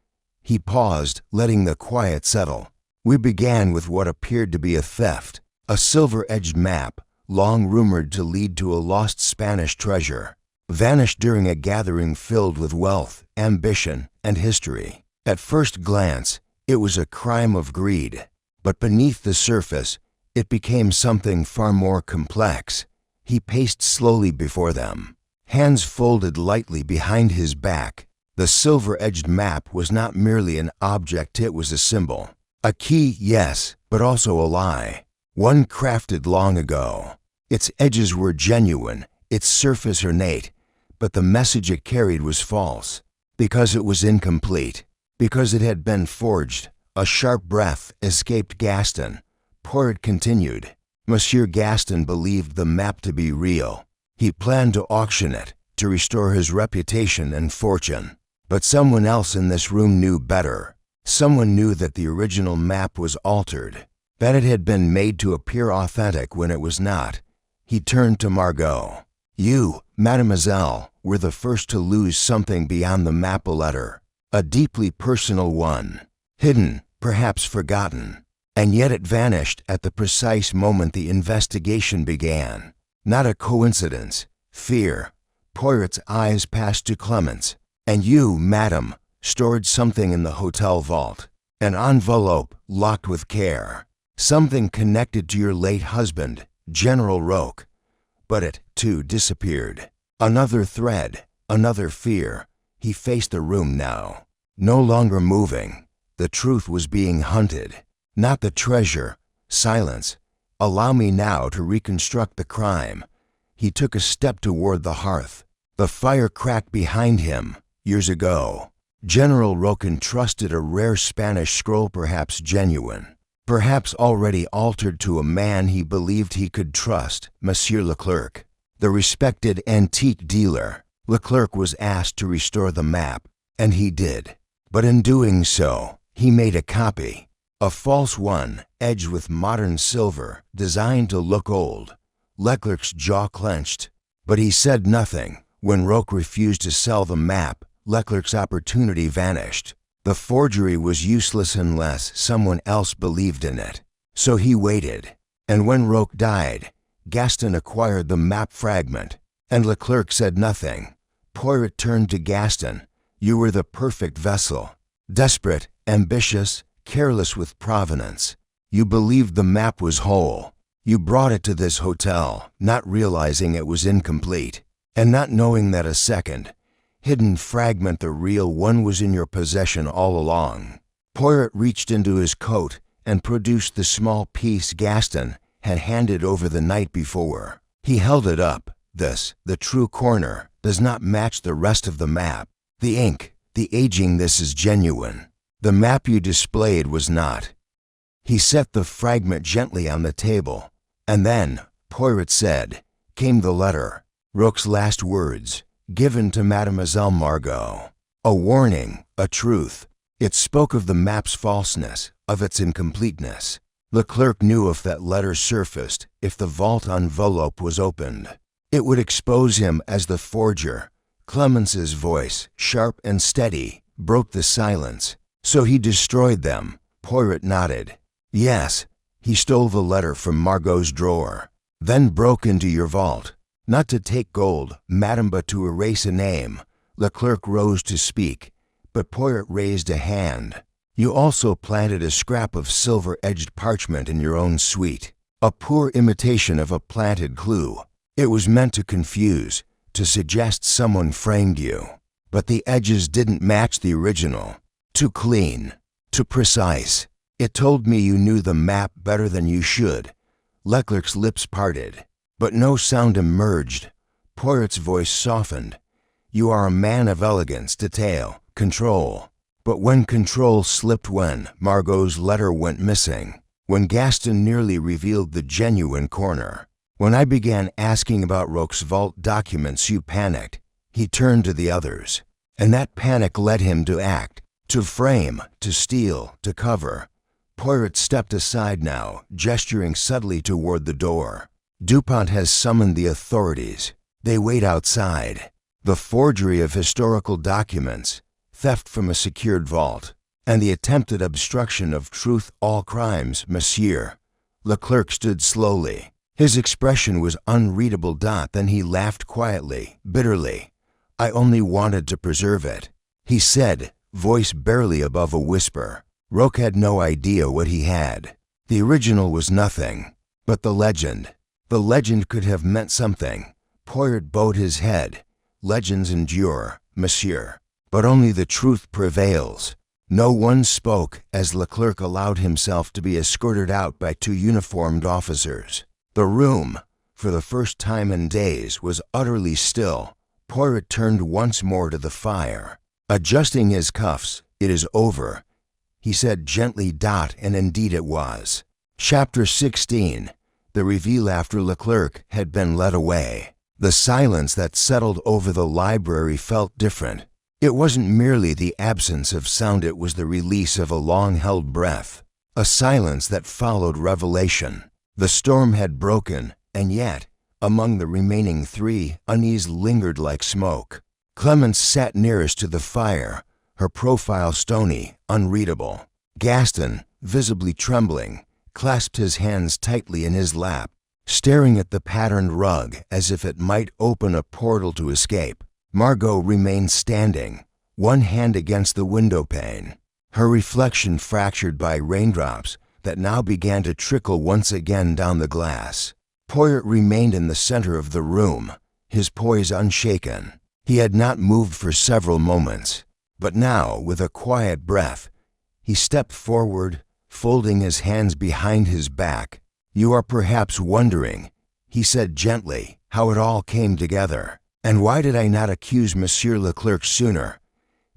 He paused, letting the quiet settle. We began with what appeared to be a theft, a silver-edged map, long rumored to lead to a lost Spanish treasure, vanished during a gathering filled with wealth, ambition, and history. At first glance, it was a crime of greed, but beneath the surface, it became something far more complex. He paced slowly before them, hands folded lightly behind his back. The silver-edged map was not merely an object, it was a symbol. A key, yes, but also a lie. One crafted long ago. Its edges were genuine, its surface ornate, but the message it carried was false, because it was incomplete, because it had been forged. A sharp breath escaped Gaston. Poirot continued. Monsieur Gaston believed the map to be real. He planned to auction it, to restore his reputation and fortune. But someone else in this room knew better. Someone knew that the original map was altered, that it had been made to appear authentic when it was not. He turned to Margot. You, mademoiselle, were the first to lose something beyond the map, a letter, a deeply personal one, hidden, perhaps forgotten. And yet it vanished at the precise moment the investigation began. Not a coincidence. Fear. Poirot's eyes passed to Clemence. And you, madam, stored something in the hotel vault. An envelope locked with care. Something connected to your late husband, General Roque. But it, too, disappeared. Another thread, another fear. He faced the room now. No longer moving. The truth was being hunted. Not the treasure. Silence. Allow me now to reconstruct the crime. He took a step toward the hearth. The fire cracked behind him. Years ago, General Roque entrusted a rare Spanish scroll, perhaps genuine, perhaps already altered, to a man he believed he could trust, Monsieur Leclerc, the respected antique dealer. Leclerc was asked to restore the map, and he did. But in doing so, he made a copy, a false one, edged with modern silver, designed to look old. Leclerc's jaw clenched, but he said nothing. When Roque refused to sell the map, Leclerc's opportunity vanished. The forgery was useless unless someone else believed in it. So he waited. And when Roque died, Gaston acquired the map fragment, and Leclerc said nothing. Poirot turned to Gaston. You were the perfect vessel. Desperate, ambitious, careless with provenance. You believed the map was whole. You brought it to this hotel, not realizing it was incomplete, and not knowing that a second, hidden fragment, the real one, was in your possession all along. Poirot reached into his coat and produced the small piece Gaston had handed over the night before. He held it up. This, the true corner, does not match the rest of the map. The ink, the aging, this is genuine. The map you displayed was not. He set the fragment gently on the table, and then, Poirot said, came the letter. Roque's last words, given to Mademoiselle Margot. A warning, a truth. It spoke of the map's falseness, of its incompleteness. Leclerc knew if that letter surfaced, if the vault envelope was opened, it would expose him as the forger. Clemence's voice, sharp and steady, broke the silence. So he destroyed them. Poirot nodded. Yes, he stole the letter from Margot's drawer, then broke into your vault. Not to take gold, madame, but to erase a name. Leclerc rose to speak, but Poirot raised a hand. You also planted a scrap of silver-edged parchment in your own suite, a poor imitation of a planted clue. It was meant to confuse, to suggest someone framed you. But the edges didn't match the original. Too clean, too precise. It told me you knew the map better than you should. Leclerc's lips parted, but no sound emerged. Poirot's voice softened. You are a man of elegance, detail, control. But when control slipped, when Margot's letter went missing, when Gaston nearly revealed the genuine corner, when I began asking about Roque's vault documents, you panicked. He turned to the others, and that panic led him to act, to frame, to steal, to cover. Poirot stepped aside now, gesturing subtly toward the door. Dupont has summoned the authorities. They wait outside. The forgery of historical documents, theft from a secured vault, and the attempted obstruction of truth, all crimes, monsieur. Leclerc stood slowly. His expression was unreadable. Then he laughed quietly, bitterly. I only wanted to preserve it, he said, voice barely above a whisper. Roque had no idea what he had. The original was nothing, but the legend could have meant something. Poirot bowed his head. Legends endure, monsieur, but only the truth prevails. No one spoke as Leclerc allowed himself to be escorted out by two uniformed officers. The room, for the first time in days, was utterly still. Poirot turned once more to the fire. Adjusting his cuffs, it is over, he said gently. And indeed it was. Chapter 16. The reveal after Leclerc had been led away. The silence that settled over the library felt different. It wasn't merely the absence of sound, it was the release of a long-held breath. A silence that followed revelation. The storm had broken, and yet, among the remaining three, unease lingered like smoke. Clemence sat nearest to the fire, her profile stony, unreadable. Gaston, visibly trembling, clasped his hands tightly in his lap, staring at the patterned rug as if it might open a portal to escape. Margot remained standing, one hand against the window pane, her reflection fractured by raindrops that now began to trickle once again down the glass. Poirot remained in the center of the room, his poise unshaken. He had not moved for several moments, but now, with a quiet breath, he stepped forward, folding his hands behind his back. "You are perhaps wondering," he said gently, "how it all came together. And why did I not accuse Monsieur Leclerc sooner?"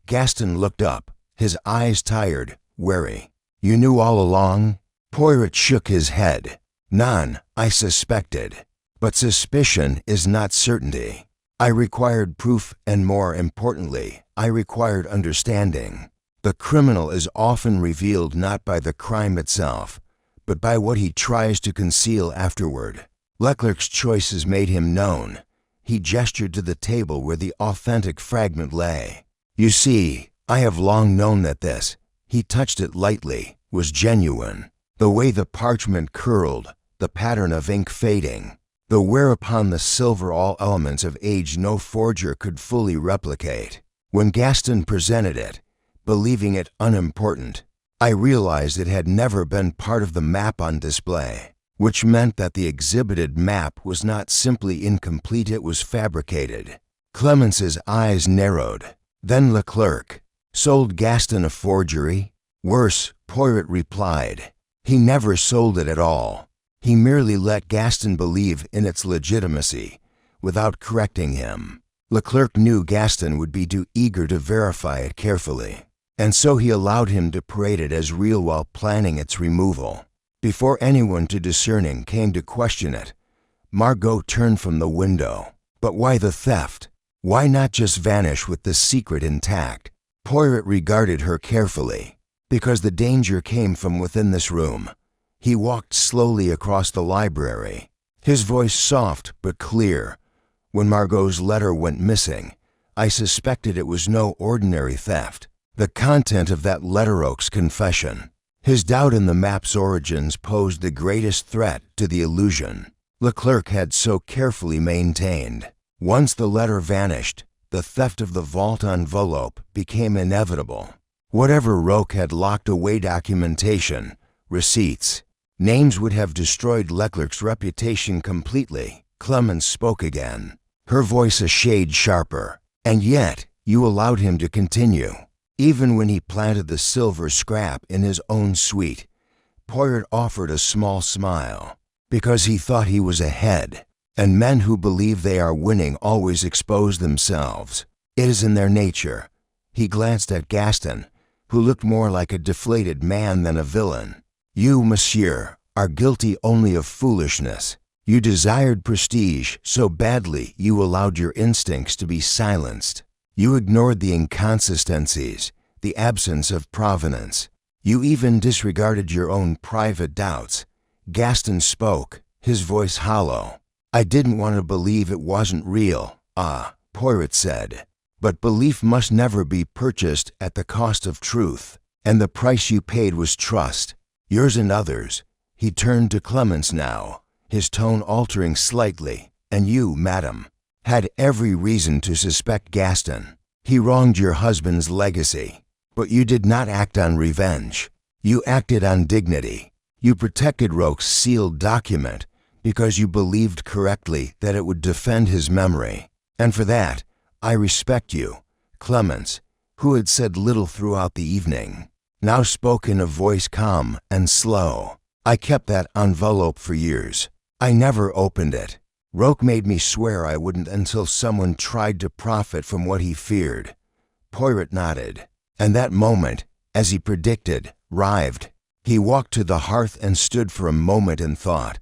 Gaston looked up, his eyes tired, wary. "You knew all along?" Poirot shook his head. "None, I suspected. But suspicion is not certainty. I required proof, and more importantly, I required understanding. The criminal is often revealed not by the crime itself, but by what he tries to conceal afterward. Leclerc's choices made him known." He gestured to the table where the authentic fragment lay. "You see, I have long known that this," he touched it lightly, "was genuine. The way the parchment curled, the pattern of ink fading, the wear upon the silver, all elements of age no forger could fully replicate. When Gaston presented it, believing it unimportant, I realized it had never been part of the map on display, which meant that the exhibited map was not simply incomplete, it was fabricated." Clemence's eyes narrowed. "Then Leclerc sold Gaston a forgery?" "Worse," Poirot replied. "He never sold it at all. He merely let Gaston believe in its legitimacy, without correcting him. Leclerc knew Gaston would be too eager to verify it carefully, and so he allowed him to parade it as real while planning its removal. Before anyone too discerning came to question it, Margot turned from the window. But why the theft? Why not just vanish with the secret intact?" Poirot regarded her carefully. "Because the danger came from within this room." He walked slowly across the library, his voice soft but clear. "When Margot's letter went missing, I suspected it was no ordinary theft. The content of that Letteroak's confession. His doubt in the map's origins posed the greatest threat to the illusion Leclerc had so carefully maintained. Once the letter vanished, the theft of the vault envelope became inevitable. Whatever Roque had locked away, documentation, receipts, names, would have destroyed Leclerc's reputation completely. Clemence spoke again, her voice a shade sharper. "And yet, you allowed him to continue, even when he planted the silver scrap in his own suite." Poirot offered a small smile. "Because he thought he was ahead, and men who believe they are winning always expose themselves. It is in their nature." He glanced at Gaston, who looked more like a deflated man than a villain. "You, monsieur, are guilty only of foolishness. You desired prestige so badly you allowed your instincts to be silenced. You ignored the inconsistencies, the absence of provenance. You even disregarded your own private doubts." Gaston spoke, his voice hollow. "I didn't want to believe it wasn't real." "Ah," Poirot said. "But belief must never be purchased at the cost of truth, and the price you paid was trust, yours and others." He turned to Clemence now, his tone altering slightly. "And you, madam, had every reason to suspect Gaston. He wronged your husband's legacy, but you did not act on revenge. You acted on dignity. You protected Roque's sealed document because you believed correctly that it would defend his memory. And for that, I respect you." Clemence, who had said little throughout the evening, now spoke in a voice calm and slow. "I kept that envelope for years. I never opened it. Roque made me swear I wouldn't until someone tried to profit from what he feared." Poirot nodded. And that moment, as he predicted, arrived. He walked to the hearth and stood for a moment in thought.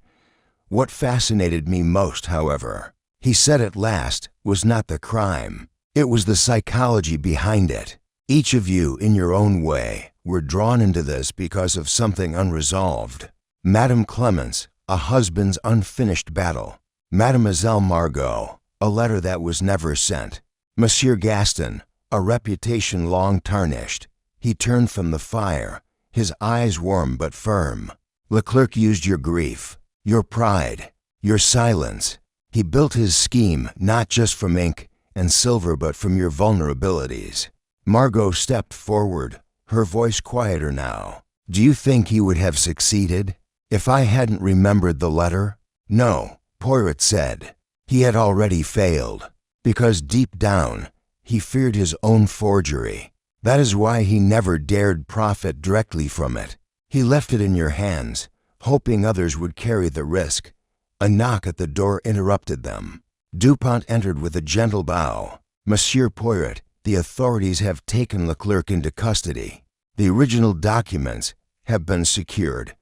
"What fascinated me most, however," he said at last, "was not the crime. It was the psychology behind it. Each of you, in your own way, were drawn into this because of something unresolved. Madame Clemence, a husband's unfinished battle. Mademoiselle Margot, a letter that was never sent. Monsieur Gaston, a reputation long tarnished." He turned from the fire, his eyes warm but firm. "Leclerc used your grief, your pride, your silence. He built his scheme not just from ink and silver but from your vulnerabilities. Margot stepped forward, her voice quieter now. Do you think he would have succeeded if I hadn't remembered the letter? No, Poirot said. He had already failed, because deep down, he feared his own forgery. That is why he never dared profit directly from it. He left it in your hands, hoping others would carry the risk. A knock at the door interrupted them. Dupont entered with a gentle bow. Monsieur Poirot, the authorities have taken Leclerc into custody. The original documents have been secured.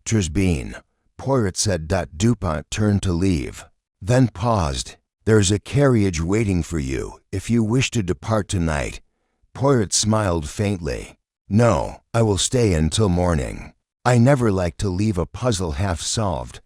Trisbine, Poirot said. Dupont turned to leave, then paused. There's a carriage waiting for you if you wish to depart tonight. Poirot smiled faintly. No, I will stay until morning. I never like to leave a puzzle half solved.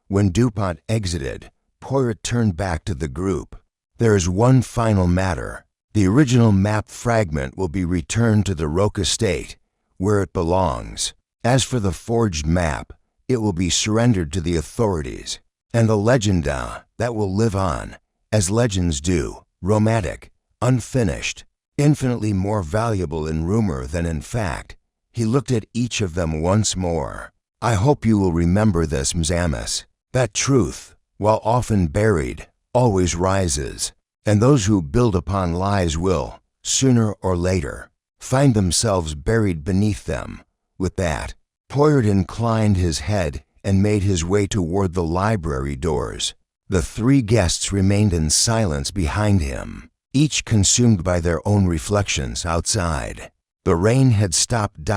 When Dupont exited, Poirot turned back to the group. There is one final matter. The original map fragment will be returned to the Roque estate, where it belongs. As for the forged map, it will be surrendered to the authorities. And the legenda, that will live on, as legends do, romantic, unfinished, infinitely more valuable in rumor than in fact. He looked at each of them once more. I hope you will remember this, Mzamas, that truth, while often buried, always rises, and those who build upon lies will, sooner or later, find themselves buried beneath them. With that, Poirot inclined his head and made his way toward the library doors. The three guests remained in silence behind him, each consumed by their own reflections outside. The rain had stopped.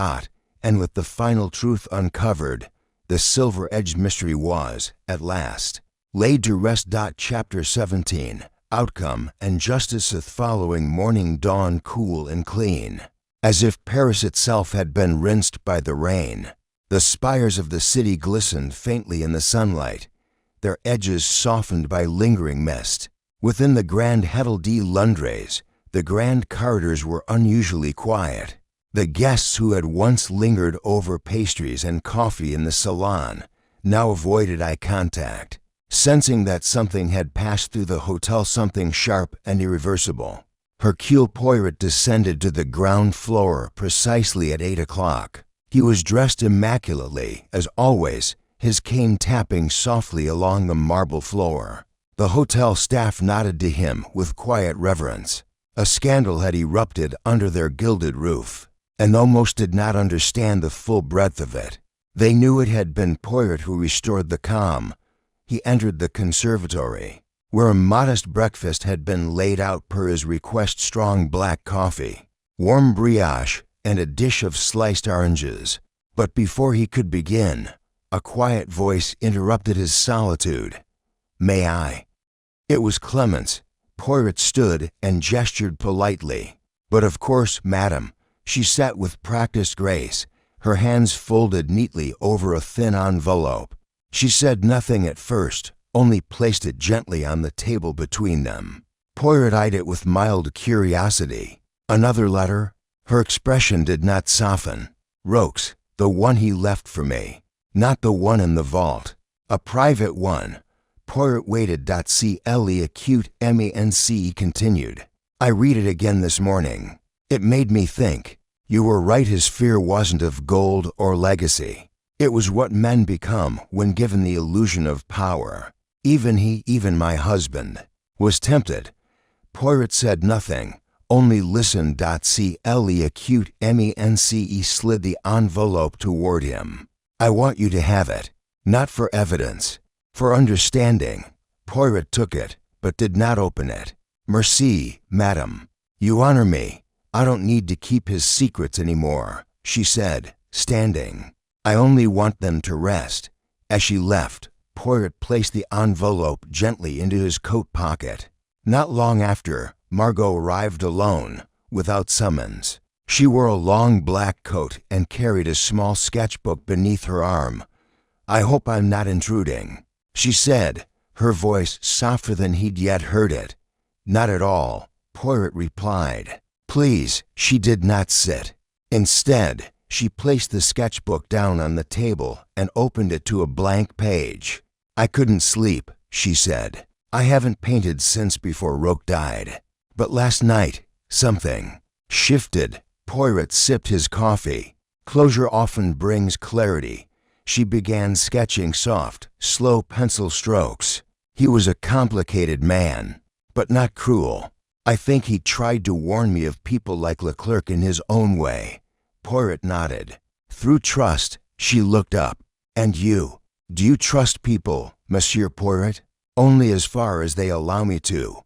And with the final truth uncovered, the silver-edged mystery was, at last, laid to rest. Chapter 17. Outcome and justice. The following morning dawned cool and clean, as if Paris itself had been rinsed by the rain. The spires of the city glistened faintly in the sunlight, their edges softened by lingering mist. Within the Grand Hôtel de Londres, the grand corridors were unusually quiet. The guests who had once lingered over pastries and coffee in the salon now avoided eye contact, sensing that something had passed through the hotel, something sharp and irreversible. Hercule Poirot descended to the ground floor precisely at 8 o'clock. He was dressed immaculately, as always, his cane tapping softly along the marble floor. The hotel staff nodded to him with quiet reverence. A scandal had erupted under their gilded roof, and though most did not understand the full breadth of it, they knew it had been Poirot who restored the calm. He entered the conservatory, where a modest breakfast had been laid out per his request: strong black coffee, warm brioche, and a dish of sliced oranges. But before he could begin, a quiet voice interrupted his solitude. May I? It was Clemence. Poirot stood and gestured politely. But of course, madam. She sat with practiced grace, her hands folded neatly over a thin envelope. She said nothing at first, only placed it gently on the table between them. Poirot eyed it with mild curiosity. Another letter? Her expression did not soften. Roque's, the one he left for me, not the one in the vault. A private one. Poirot waited. Cle acute MENC continued. I read it again this morning. It made me think. You were right, his fear wasn't of gold or legacy. It was what men become when given the illusion of power. Even he, even my husband, was tempted. Poirot said nothing, only listened. Cle acute MENCE slid the envelope toward him. I want you to have it, not for evidence, for understanding. Poirot took it, but did not open it. Merci, madame. You honor me. I don't need to keep his secrets anymore, she said, standing. I only want them to rest. As she left, Poirot placed the envelope gently into his coat pocket. Not long after, Margot arrived alone, without summons. She wore a long black coat and carried a small sketchbook beneath her arm. I hope I'm not intruding, she said, her voice softer than he'd yet heard it. Not at all, Poirot replied. Please. She did not sit. Instead, she placed the sketchbook down on the table and opened it to a blank page. I couldn't sleep, she said. I haven't painted since before Roque died. But last night, something. shifted. Poirot sipped his coffee. Closure often brings clarity. She began sketching soft, slow pencil strokes. He was a complicated man, but not cruel. I think he tried to warn me of people like Leclerc in his own way. Poirot nodded. Through trust, she looked up. And you? Do you trust people, Monsieur Poirot? Only as far as they allow me to.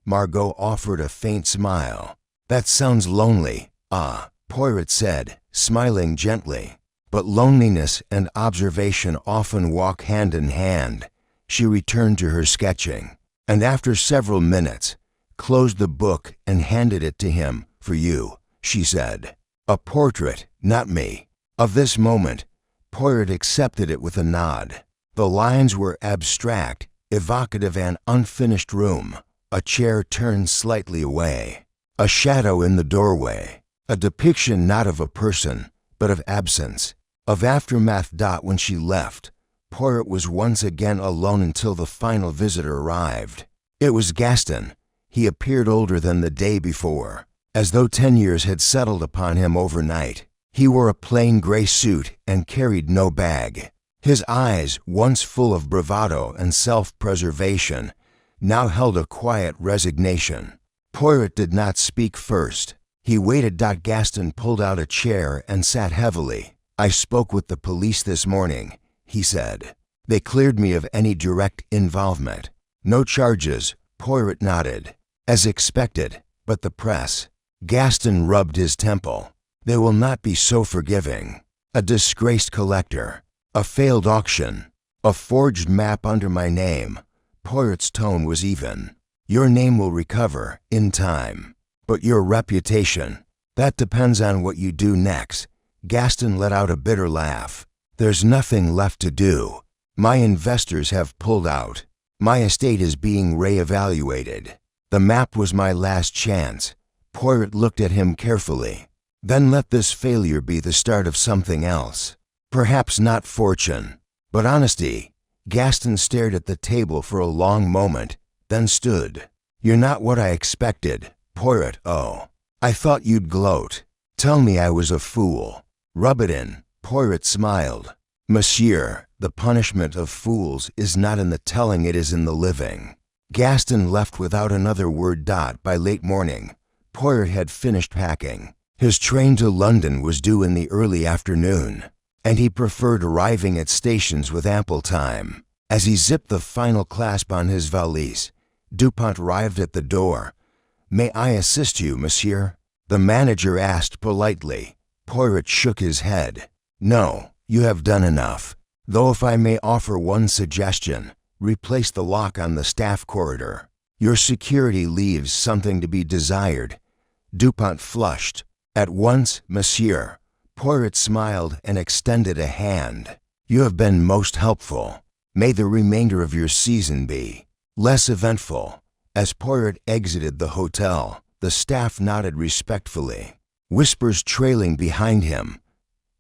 Margot offered a faint smile. That sounds lonely. Ah, Poirot said, smiling gently. But loneliness and observation often walk hand in hand. She returned to her sketching, and after several minutes, closed the book and handed it to him. For you, she said. A portrait, not me. Of this moment, Poirot accepted it with a nod. The lines were abstract, evocative, an unfinished room, a chair turned slightly away, a shadow in the doorway, a depiction not of a person, but of absence, of aftermath. When she left, Poirot was once again alone until the final visitor arrived. It was Gaston. He appeared older than the day before, as though 10 years had settled upon him overnight. He wore a plain gray suit and carried no bag. His eyes, once full of bravado and self-preservation, now held a quiet resignation. Poirot did not speak first. He waited. Gaston pulled out a chair and sat heavily. I spoke with the police this morning, he said. They cleared me of any direct involvement. No charges. Poirot nodded. As expected. But the press? Gaston rubbed his temple. They will not be so forgiving. A disgraced collector. A failed auction. A forged map under my name. Poirot's tone was even. Your name will recover, in time. But your reputation, that depends on what you do next. Gaston let out a bitter laugh. There's nothing left to do. My investors have pulled out. My estate is being re-evaluated. The map was my last chance. Poirot looked at him carefully. Then let this failure be the start of something else. Perhaps not fortune, but honesty. Gaston stared at the table for a long moment, then stood. You're not what I expected, Poirot. Oh, I thought you'd gloat. Tell me I was a fool. Rub it in. Poirot smiled. Monsieur, the punishment of fools is not in the telling, it is in the living. Gaston left without another word. By late morning, Poirot had finished packing. His train to London was due in the early afternoon, and he preferred arriving at stations with ample time. As he zipped the final clasp on his valise, Dupont arrived at the door. May I assist you, monsieur? The manager asked politely. Poirot shook his head. No, you have done enough. Though if I may offer one suggestion, replace the lock on the staff corridor. Your security leaves something to be desired. Dupont flushed. At once, monsieur. Poirot smiled and extended a hand. You have been most helpful. May the remainder of your season be less eventful. As Poirot exited the hotel, the staff nodded respectfully, whispers trailing behind him.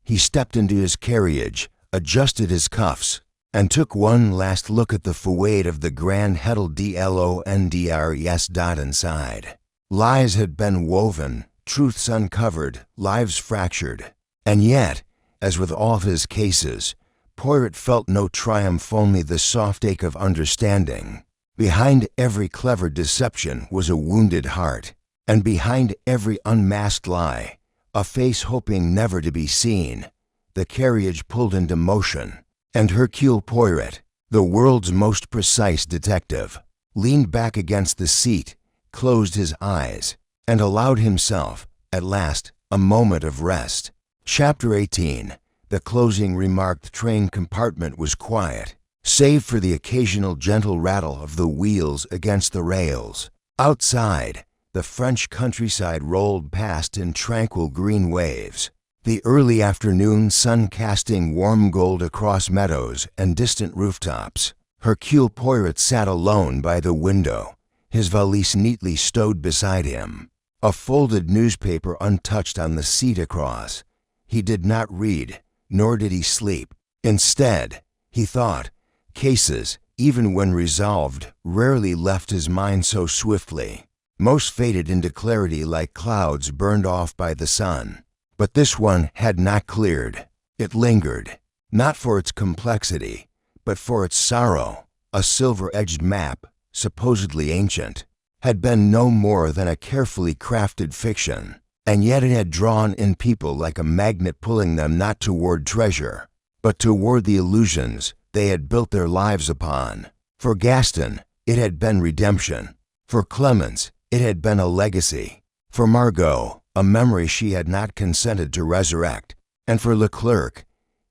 He stepped into his carriage, adjusted his cuffs, and took one last look at the fouette of the Grand Hôtel de Londres. Inside, lies had been woven, truths uncovered, lives fractured. And yet, as with all his cases, Poirot felt no triumph, only the soft ache of understanding. Behind every clever deception was a wounded heart, and behind every unmasked lie, a face hoping never to be seen. The carriage pulled into motion, and Hercule Poirot, the world's most precise detective, leaned back against the seat, closed his eyes, and allowed himself, at last, a moment of rest. Chapter 18. The closing remark. The train compartment was quiet, save for the occasional gentle rattle of the wheels against the rails. Outside, the French countryside rolled past in tranquil green waves, the early afternoon sun casting warm gold across meadows and distant rooftops. Hercule Poirot sat alone by the window, his valise neatly stowed beside him, a folded newspaper untouched on the seat across. He did not read, nor did he sleep. Instead, he thought. Cases, even when resolved, rarely left his mind so swiftly. Most faded into clarity like clouds burned off by the sun. But this one had not cleared. It lingered, not for its complexity, but for its sorrow. A silver-edged map, supposedly ancient, had been no more than a carefully crafted fiction, and yet it had drawn in people like a magnet, pulling them not toward treasure, but toward the illusions they had built their lives upon. For Gaston, it had been redemption. For Clemence, it had been a legacy. For Margot, a memory she had not consented to resurrect. And for Leclerc,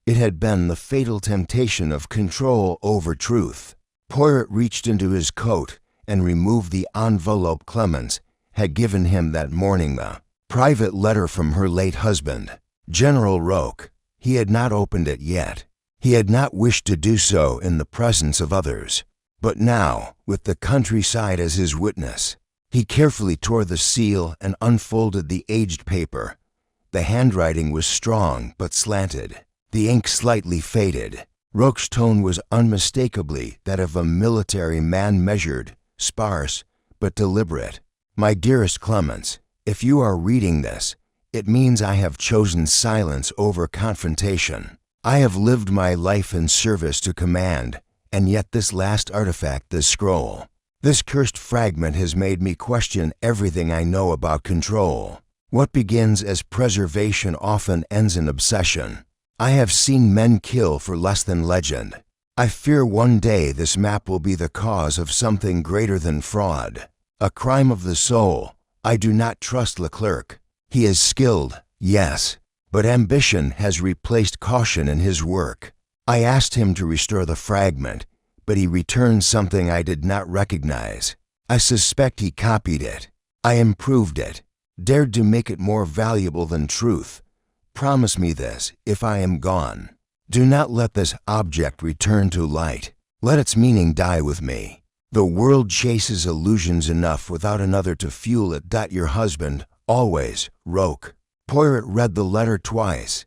it had been the fatal temptation of control over truth. Poirot reached into his coat and removed the envelope Clemence had given him that morning, the private letter from her late husband, General Roque. He had not opened it yet. He had not wished to do so in the presence of others. But now, with the countryside as his witness, he carefully tore the seal and unfolded the aged paper. The handwriting was strong but slanted, the ink slightly faded. Roque's tone was unmistakably that of a military man, measured, sparse, but deliberate. My dearest Clemence, if you are reading this, it means I have chosen silence over confrontation. I have lived my life in service to command, and yet this last artifact, this scroll, this cursed fragment, has made me question everything I know about control. What begins as preservation often ends in obsession. I have seen men kill for less than legend. I fear one day this map will be the cause of something greater than fraud, a crime of the soul. I do not trust Leclerc. He is skilled, yes, but ambition has replaced caution in his work. I asked him to restore the fragment, but he returned something I did not recognize. I suspect he copied it. I improved it, dared to make it more valuable than truth. Promise me this if I am gone. Do not let this object return to light. Let its meaning die with me. The world chases illusions enough without another to fuel it. Your husband, always, Roque. Poirot read the letter twice.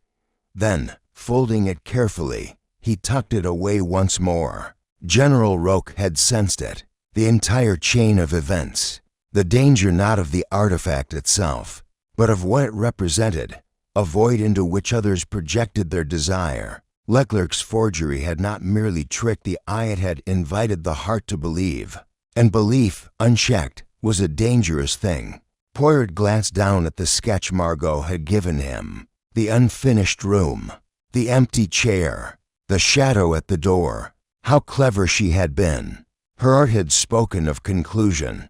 Then, folding it carefully, he tucked it away once more. General Roque had sensed it, the entire chain of events, the danger not of the artifact itself, but of what it represented, a void into which others projected their desire. Leclerc's forgery had not merely tricked the eye, it had invited the heart to believe. And belief, unchecked, was a dangerous thing. Poirot glanced down at the sketch Margot had given him, the unfinished room, the empty chair, the shadow at the door. How clever she had been. Her art had spoken of conclusion,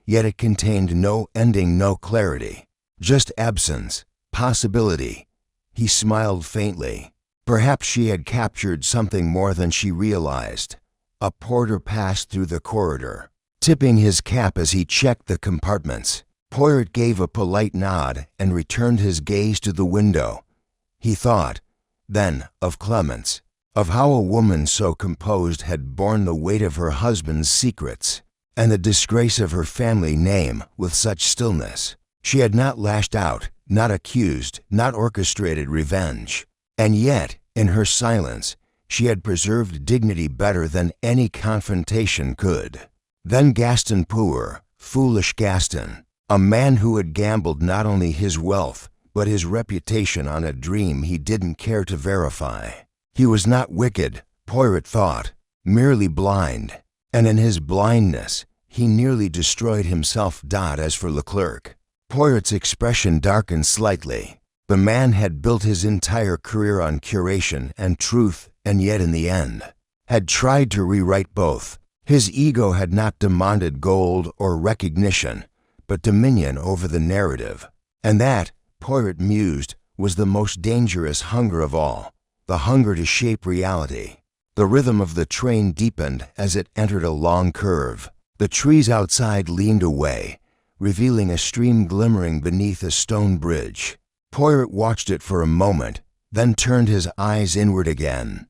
yet it contained no ending, no clarity, just absence, possibility. He smiled faintly. Perhaps she had captured something more than she realized. A porter passed through the corridor, tipping his cap as he checked the compartments. Poirot gave a polite nod and returned his gaze to the window. He thought, then, of Clemence, of how a woman so composed had borne the weight of her husband's secrets and the disgrace of her family name with such stillness. She had not lashed out, not accused, not orchestrated revenge. And yet, in her silence, she had preserved dignity better than any confrontation could. Then Gaston Poor, foolish Gaston, a man who had gambled not only his wealth, but his reputation on a dream he didn't care to verify. He was not wicked, Poirot thought, merely blind, and in his blindness, he nearly destroyed himself. As for Leclerc, Poirot's expression darkened slightly. The man had built his entire career on curation and truth, and yet in the end, had tried to rewrite both. His ego had not demanded gold or recognition, but dominion over the narrative. And that, Poirot mused, was the most dangerous hunger of all. The hunger to shape reality. The rhythm of the train deepened as it entered a long curve. The trees outside leaned away, revealing a stream glimmering beneath a stone bridge. Poirot watched it for a moment, then turned his eyes inward again.